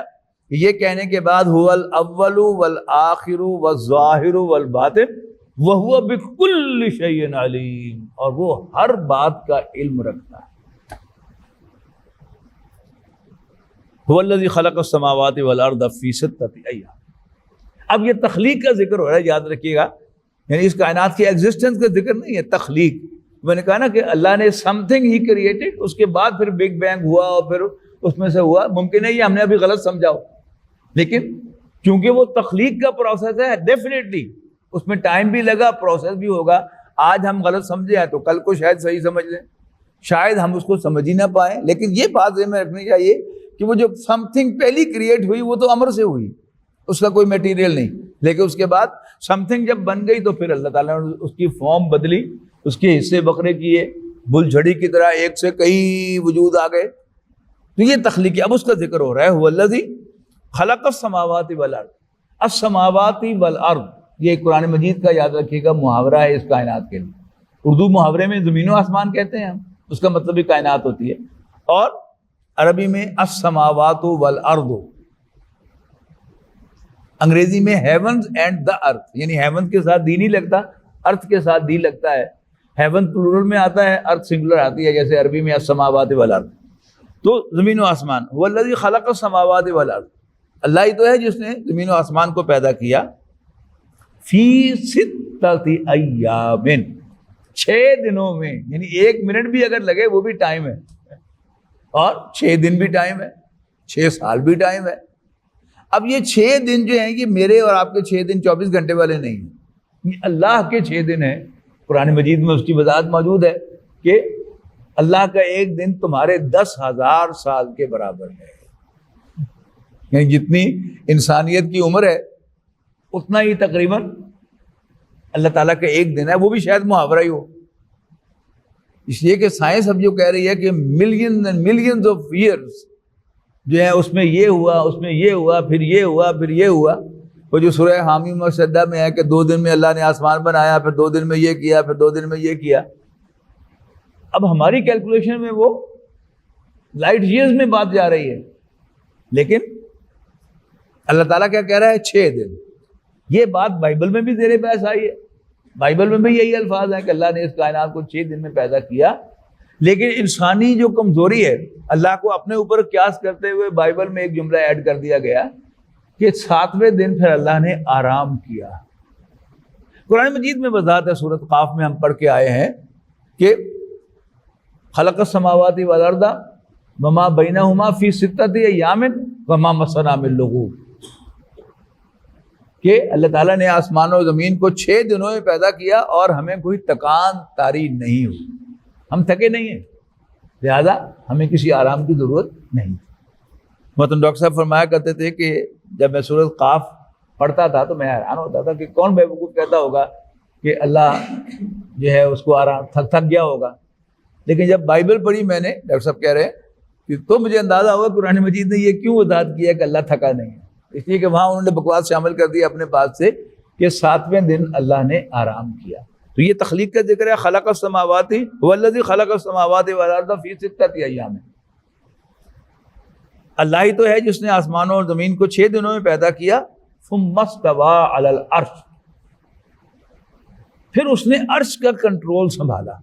کہ یہ کہنے کے بعد هو الاول والآخر والظاہر والباطن وهو بكل شيء علیم، اور وہ ہر بات کا علم رکھتا ہے. هو الذی خلق السماوات والارض فی ستۃ ایام. اب یہ تخلیق کا ذکر ہو رہا ہے، یاد رکھیے گا. یعنی اس کائنات کی ایگزسٹنس کا ذکر نہیں ہے، تخلیق. میں نے کہا نا کہ اللہ نے سم تھنگ ہی کریٹڈ، اس کے بعد پھر بگ بینگ ہوا اور پھر اس میں سے ہوا. ممکن ہے یہ ہم نے ابھی غلط سمجھا ہو، لیکن کیونکہ وہ تخلیق کا پروسیس ہے، ڈیفینیٹلی اس میں ٹائم بھی لگا، پروسیس بھی ہوگا. آج ہم غلط سمجھے ہیں تو کل کو شاید صحیح سمجھ لیں. شاید ہم اس کو سمجھ ہی نہ پائیں، لیکن یہ بات ذہن میں رکھنی چاہیے کہ وہ جو سم تھنگ پہلی کریٹ ہوئی وہ تو امر سے ہوئی، اس کا کوئی میٹیریل نہیں، لیکن اس کے بعد سم تھنگ جب بن گئی تو پھر اللہ تعالیٰ نے اس کی فارم بدلی، اس کے حصے بکھرے کیے، بل جھڑی کی طرح ایک سے کئی وجود آ گئے. تو یہ تخلیقی، اب اس کا ذکر ہو رہا ہے، هو الذی خلق السماوات والارض. السماوات والارض یہ قرآن مجید کا یاد رکھیے گا محاورہ ہے اس کائنات کے لیے. اردو محاورے میں زمین و آسمان کہتے ہیں ہم، اس کا مطلب بھی کائنات ہوتی ہے، اور عربی میں السماوات والارض، انگریزی میں ہیونز اینڈ دا ارتھ، یعنی ہیون کے ساتھ دی نہیں لگتا، ارتھ کے ساتھ دی لگتا ہے. ہیون پلورل میں آتا ہے، ارتھ سنگولر آتی ہے، جیسے عربی میں السماوات والارض. تو زمین و آسمان، هو الذی خلق السماوات والارض، اللہ ہی تو ہے جس نے زمین و آسمان کو پیدا کیا. فی ستۃ ایام، 6 دنوں میں، یعنی 1 منٹ بھی اگر لگے وہ بھی ٹائم ہے، اور 6 دن بھی ٹائم ہے، 6 سال بھی ٹائم ہے. اب یہ 6 دن جو ہیں یہ میرے اور آپ کے 6 دن 24 گھنٹے والے نہیں ہیں، یہ اللہ کے 6 دن ہیں. قرآن مجید میں اس کی وضاحت موجود ہے کہ اللہ کا ایک دن تمہارے 10,000 سال کے برابر ہے، یعنی جتنی انسانیت کی عمر ہے اتنا ہی تقریباً اللہ تعالیٰ کا ایک دن ہے. وہ بھی شاید محاورہ ہی ہو، اس لیے کہ سائنس اب جو کہہ رہی ہے کہ millions and millions of years جو ہے اس میں یہ ہوا، اس میں یہ ہوا، پھر یہ ہوا، پھر یہ ہوا. وہ جو سورہ حامی مصدہ میں ہے کہ 2 دن میں اللہ نے آسمان بنایا، پھر 2 دن میں یہ کیا، پھر 2 دن میں یہ کیا. اب ہماری کیلکولیشن میں وہ لائٹ ایئرز میں بات جا رہی ہے، لیکن اللہ تعالیٰ کیا کہہ رہا ہے؟ 6 دن. یہ بات بائبل میں بھی زیر بحث آئی ہے، بائبل میں بھی یہی الفاظ ہیں کہ اللہ نے اس کائنات کو 6 دن میں پیدا کیا. لیکن انسانی جو کمزوری ہے، اللہ کو اپنے اوپر قیاس کرتے ہوئے بائبل میں ایک جملہ ایڈ کر دیا گیا کہ 7ویں دن پھر اللہ نے آرام کیا. قرآن مجید میں وضاحت ہے، سورۃ قاف میں ہم پڑھ کے آئے ہیں کہ خلق السماوات والارض وما بینہما فی 6 ایام وما مسنا من لغوب، کہ اللہ تعالیٰ نے آسمان و زمین کو 6 دنوں میں پیدا کیا اور ہمیں کوئی تکان طاری نہیں ہوئی، ہم تھکے نہیں ہیں، لہذا ہمیں کسی آرام کی ضرورت نہیں. محترم ڈاکٹر صاحب فرمایا کرتے تھے کہ جب میں سورۃ قاف پڑھتا تھا تو میں حیران ہوتا تھا کہ کون بیوقوف کہتا ہوگا کہ اللہ جو ہے اس کو آرام تھک گیا ہوگا. لیکن جب بائبل پڑھی میں نے، ڈاکٹر صاحب کہہ رہے ہیں کہ تو مجھے اندازہ ہوا قرآن مجید نے یہ کیوں وضاحت کیا کہ اللہ تھکا نہیں ہے. اس لیے کہ وہاں انہوں نے بکواس شامل کر دی اپنے پاس سے کہ 7ویں دن اللہ نے آرام کیا. تو یہ تخلیق کا ذکر ہے، خلق السماوات والذی خلق السماوات والارض فی 6 ایام. اللہ ہی تو ہے جس نے آسمانوں اور زمین کو 6 دنوں میں پیدا کیا. ثم استوى علی العرش، پھر اس نے عرش کا کنٹرول سنبھالا.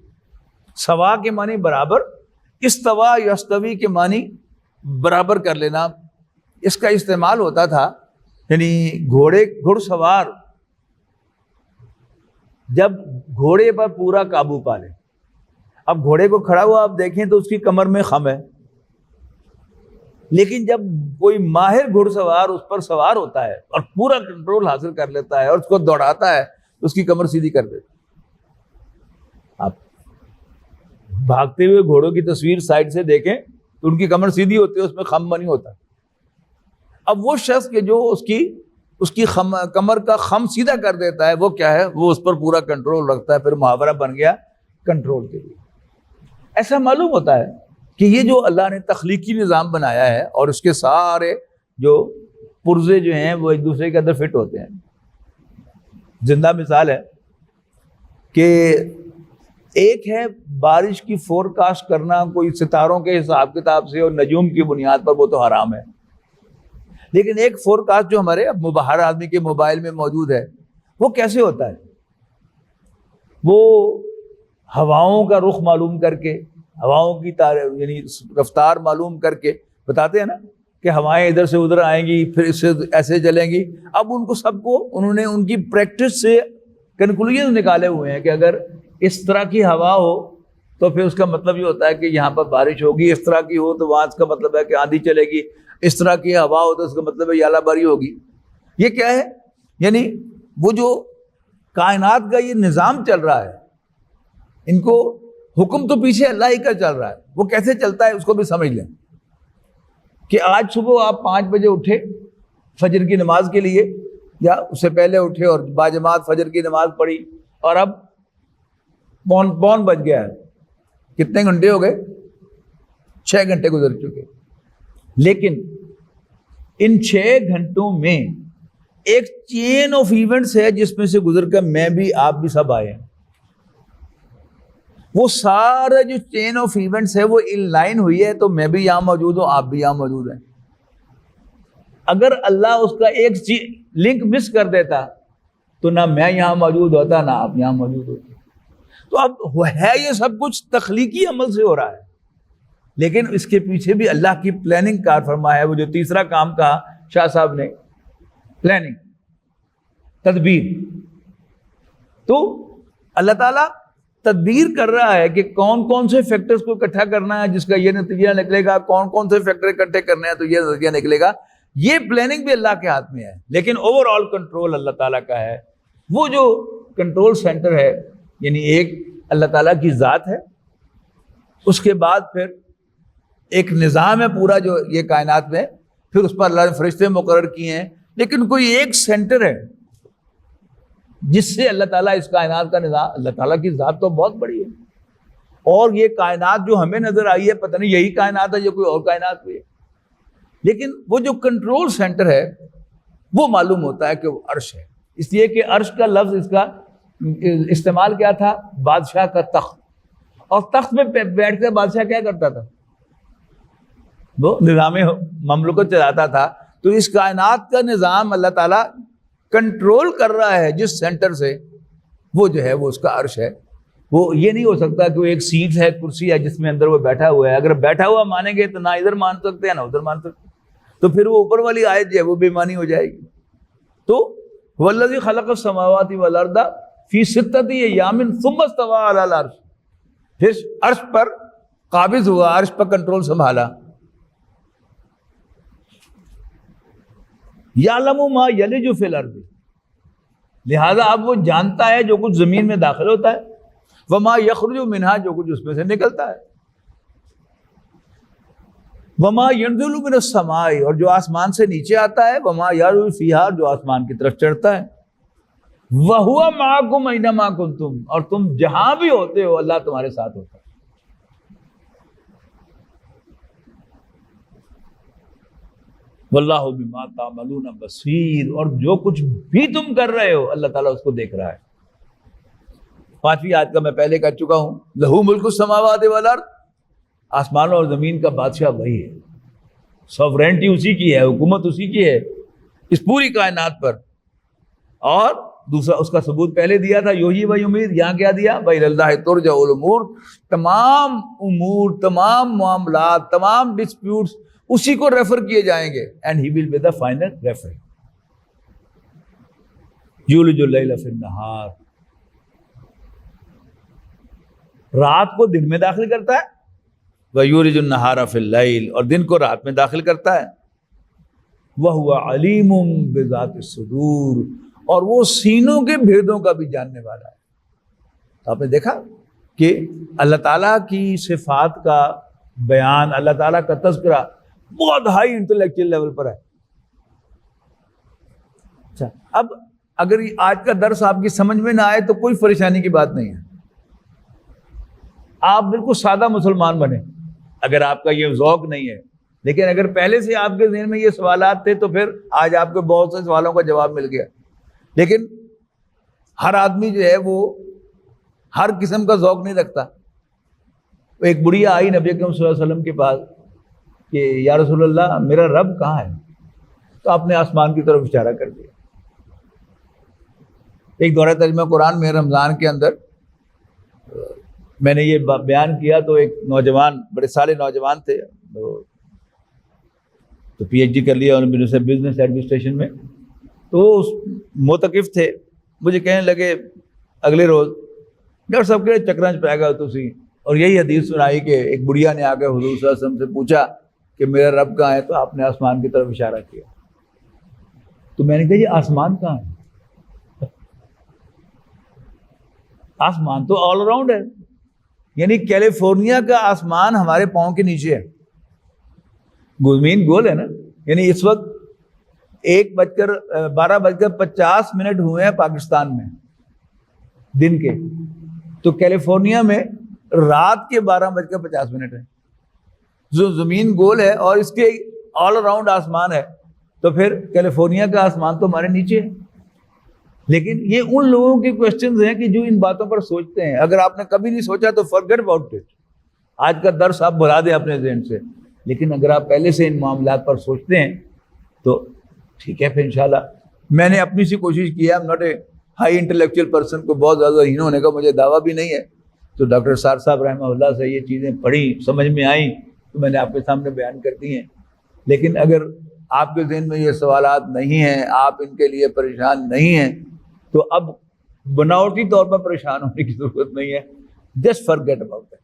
سوا کے معنی برابر، استوا یستوی کے معنی برابر کر لینا. اس کا استعمال ہوتا تھا، یعنی گھڑ سوار جب گھوڑے پر پورا قابو پا لے. اب گھوڑے کو کھڑا ہوا آپ دیکھیں تو اس کی کمر میں خم ہے، لیکن جب کوئی ماہر گھڑ سوار اس پر سوار ہوتا ہے اور پورا کنٹرول حاصل کر لیتا ہے اور اس کو دوڑاتا ہے تو اس کی کمر سیدھی کر دیتا. آپ بھاگتے ہوئے گھوڑوں کی تصویر سائڈ سے دیکھیں تو ان کی کمر سیدھی ہوتی ہے، اس میں خم نہیں ہوتا. اب وہ شخص کہ جو اس کی کمر کا خم سیدھا کر دیتا ہے، وہ کیا ہے؟ وہ اس پر پورا کنٹرول رکھتا ہے. پھر محاورہ بن گیا کنٹرول کے لیے. ایسا معلوم ہوتا ہے کہ یہ جو اللہ نے تخلیقی نظام بنایا ہے اور اس کے سارے جو پرزے جو ہیں وہ ایک دوسرے کے اندر فٹ ہوتے ہیں. زندہ مثال ہے کہ ایک ہے بارش کی فور کاسٹ کرنا کوئی ستاروں کے حساب کتاب سے اور نجوم کی بنیاد پر، وہ تو حرام ہے. لیکن ایک فور کاسٹ جو ہمارے ہر آدمی کے موبائل میں موجود ہے، وہ کیسے ہوتا ہے؟ وہ ہواؤں کا رخ معلوم کر کے، ہواؤں کی یعنی رفتار معلوم کر کے بتاتے ہیں نا کہ ہوائیں ادھر سے ادھر آئیں گی، پھر اس سے ایسے چلیں گی. اب ان کو سب کو انہوں نے ان کی پریکٹس سے کنکلوژن نکالے ہوئے ہیں کہ اگر اس طرح کی ہوا ہو تو پھر اس کا مطلب یہ ہوتا ہے کہ یہاں پر بارش ہوگی، اس طرح کی ہو تو وہاں اس کا مطلب ہے کہ آندھی چلے گی، اس طرح کی ہوا ہو تو اس کا مطلب ہے یالہ باری ہوگی. یہ کیا ہے؟ یعنی وہ جو کائنات کا یہ نظام چل رہا ہے، ان کو حکم تو پیچھے اللہ ہی کا چل رہا ہے، وہ کیسے چلتا ہے اس کو بھی سمجھ لیں کہ آج صبح آپ 5 بجے اٹھے فجر کی نماز کے لیے، یا اس سے پہلے اٹھے اور باجماعت فجر کی نماز پڑھی، اور اب پون بج گیا ہے، کتنے گھنٹے ہو گئے؟ 6 گھنٹے گزر چکے. لیکن ان 6 گھنٹوں میں ایک چین آف ایونٹس ہے جس میں سے گزر کر میں بھی آپ بھی سب آئے ہیں. وہ سارا جو چین آف ایونٹس ہے وہ ان لائن ہوئی ہے، تو میں بھی یہاں موجود ہوں، آپ بھی یہاں موجود ہیں. اگر اللہ اس کا ایک لنک مس کر دیتا تو نہ میں یہاں موجود ہوتا نہ آپ یہاں موجود ہوتے. تو اب ہے یہ سب کچھ تخلیقی عمل سے ہو رہا ہے، لیکن اس کے پیچھے بھی اللہ کی پلاننگ کار فرما ہے. وہ جو تیسرا کام کہا شاہ صاحب نے، پلاننگ، تدبیر. تو اللہ تعالیٰ تدبیر کر رہا ہے کہ کون کون سے فیکٹرز کو اکٹھا کرنا ہے جس کا یہ نتیجہ نکلے گا، کون کون سے فیکٹر اکٹھے کرنے ہیں تو یہ نتیجہ نکلے گا. یہ پلاننگ بھی اللہ کے ہاتھ میں ہے، لیکن اوور آل کنٹرول اللہ تعالیٰ کا ہے. وہ جو کنٹرول سینٹر ہے، یعنی ایک اللہ تعالیٰ کی ذات ہے، اس کے بعد پھر ایک نظام ہے پورا جو یہ کائنات میں، پھر اس پر اللہ نے فرشتے مقرر کیے ہیں، لیکن کوئی ایک سینٹر ہے جس سے اللہ تعالیٰ اس کائنات کا نظام. اللہ تعالیٰ کی ذات تو بہت بڑی ہے، اور یہ کائنات جو ہمیں نظر آئی ہے پتہ نہیں یہی کائنات ہے جو کوئی اور کائنات ہوئی ہے، لیکن وہ جو کنٹرول سینٹر ہے وہ معلوم ہوتا ہے کہ وہ عرش ہے. اس لیے کہ عرش کا لفظ اس کا استعمال کیا تھا؟ بادشاہ کا تخت. اور تخت میں بیٹھ کر بادشاہ کیا کرتا تھا؟ وہ نظام مملکت چلاتا تھا. تو اس کائنات کا نظام اللہ تعالیٰ کنٹرول کر رہا ہے جس سینٹر سے، وہ جو ہے وہ اس کا عرش ہے. وہ یہ نہیں ہو سکتا کہ وہ ایک سیٹ ہے، کرسی ہے جس میں اندر وہ بیٹھا ہوا ہے. اگر بیٹھا ہوا مانیں گے تو نہ ادھر مان سکتے ہیں نہ ادھر مان سکتے، تو پھر وہ اوپر والی آیت جو ہے وہ بے معنی ہو جائے گی. تو والذی خلق السماوات والارض فی 6 ایام ثم استوى علی العرش، پھر عرش پر قابض ہوا، عرش پر کنٹرول سنبھالا. یعلم ما یلج فی الارض، لہذا اب وہ جانتا ہے جو کچھ زمین میں داخل ہوتا ہے، وما یخرج منہا، جو کچھ اس میں سے نکلتا ہے، وما ینزل من السماء، اور جو آسمان سے نیچے آتا ہے، وما یعرج فیہا، جو آسمان کی طرف چڑھتا ہے، وہو معکم اینما کنتم، اور تم جہاں بھی ہوتے ہو اللہ تمہارے ساتھ ہوتا ہے. واللہ بما تعملون بصیر، اور جو کچھ بھی تم کر رہے ہو اللہ تعالیٰ اس کو دیکھ رہا ہے. 5ویں آیت کا میں پہلے کہہ چکا ہوں، لہو ملک السماوات والارض، آسمانوں اور زمین کا بادشاہ وہی ہے، سوورینٹی اسی کی ہے، حکومت اسی کی ہے اس پوری کائنات پر. اور دوسرا اس کا ثبوت پہلے دیا تھا، یحیی و یمیت، یہاں کیا دیا؟ وَإِلَى اللَّهِ تُرْجَعُ الْأُمُورُ، تمام امور، تمام معاملات، تمام ڈسپیوٹس اسی کو ریفر کیے جائیں گے. And he will be the final refer. یولج اللیل فی النہار، رات کو دن میں داخل کرتا ہے، وَیُولِجُ النَّہَارَ فِی اللیل، اور دن کو رات میں داخل کرتا ہے. وَهُوَ عَلِیمٌ بِذَاتِ الصُّدُورِ، اور وہ سینوں کے بھیدوں کا بھی جاننے والا ہے. تو آپ نے دیکھا کہ اللہ تعالیٰ کی صفات کا بیان، اللہ تعالیٰ کا تذکرہ بہت ہائی انٹلیکچوئل لیول پر ہے. اچھا، اب اگر آج کا درس آپ کی سمجھ میں نہ آئے تو کوئی پریشانی کی بات نہیں ہے، آپ بالکل سادہ مسلمان بنے اگر آپ کا یہ ذوق نہیں ہے. لیکن اگر پہلے سے آپ کے ذہن میں یہ سوالات تھے تو پھر آج آپ کو بہت سے سوالوں کا جواب مل گیا. لیکن ہر آدمی جو ہے وہ ہر قسم کا ذوق نہیں رکھتا. ایک بڑھیا آئی نبی اکرم صلی اللہ علیہ وسلم کے پاس کہ یا رسول اللہ میرا رب کہاں ہے؟ تو آپ نے آسمان کی طرف اشارہ کر دیا. ایک دورہ ترجمہ قرآن میں رمضان کے اندر میں نے یہ بیان کیا تو ایک نوجوان، بڑے سالے نوجوان تھے، تو پی ایچ ڈی کر لیا انہوں نے بزنس ایڈمنسٹریشن میں. تو وہ معتکف تھے، مجھے کہنے لگے اگلے روز، ڈاکٹر صاحب کے چکرانچ پہ گئے تسی، اور یہی حدیث سنائی کہ ایک بڑھیا نے آ کے حضور صلی اللہ علیہ وسلم سے پوچھا کہ میرا رب کہاں ہے، تو آپ نے آسمان کی طرف اشارہ کیا. تو میں نے کہا یہ آسمان کہاں ہے؟ آسمان تو آل اراؤنڈ ہے، یعنی کیلیفورنیا کا آسمان ہمارے پاؤں کے نیچے ہے. زمین گول ہے نا. یعنی اس وقت 12:50 ہوئے ہیں پاکستان میں دن کے, تو کیلیفورنیا میں رات کے 12:50 ہے. جو زمین گول ہے اور اس کے آل اراؤنڈ آسمان ہے, تو پھر کیلیفورنیا کا آسمان تو ہمارے نیچے ہے. لیکن یہ ان لوگوں کے کوشچنز ہیں کہ جو ان باتوں پر سوچتے ہیں. اگر آپ نے کبھی نہیں سوچا تو forget about it. آج کا درس آپ بھلا دیں اپنے ذہن سے. لیکن اگر آپ پہلے سے ان معاملات پر سوچتے ہیں تو ٹھیک ہے پھر انشاءاللہ. میں نے اپنی سی کوشش کی ہے. I'm not a high intellectual person, کو بہت زیادہ ہین ہونے کا مجھے دعویٰ بھی نہیں ہے. تو ڈاکٹر سار صاحب رحمہ اللہ سے یہ چیزیں پڑھی, سمجھ میں آئیں تو میں نے آپ کے سامنے بیان کر دی ہیں. لیکن اگر آپ کے ذہن میں یہ سوالات نہیں ہیں, آپ ان کے لیے پریشان نہیں ہیں, تو اب بناوٹی طور پر پریشان ہونے کی ضرورت نہیں ہے. Just forget about it.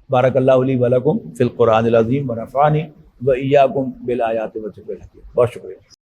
بارک اللہ لی ولکم فی القرآن العظیم ونفعنی وإیاکم بالآیات والذکر الحکیم. بہت شکریہ.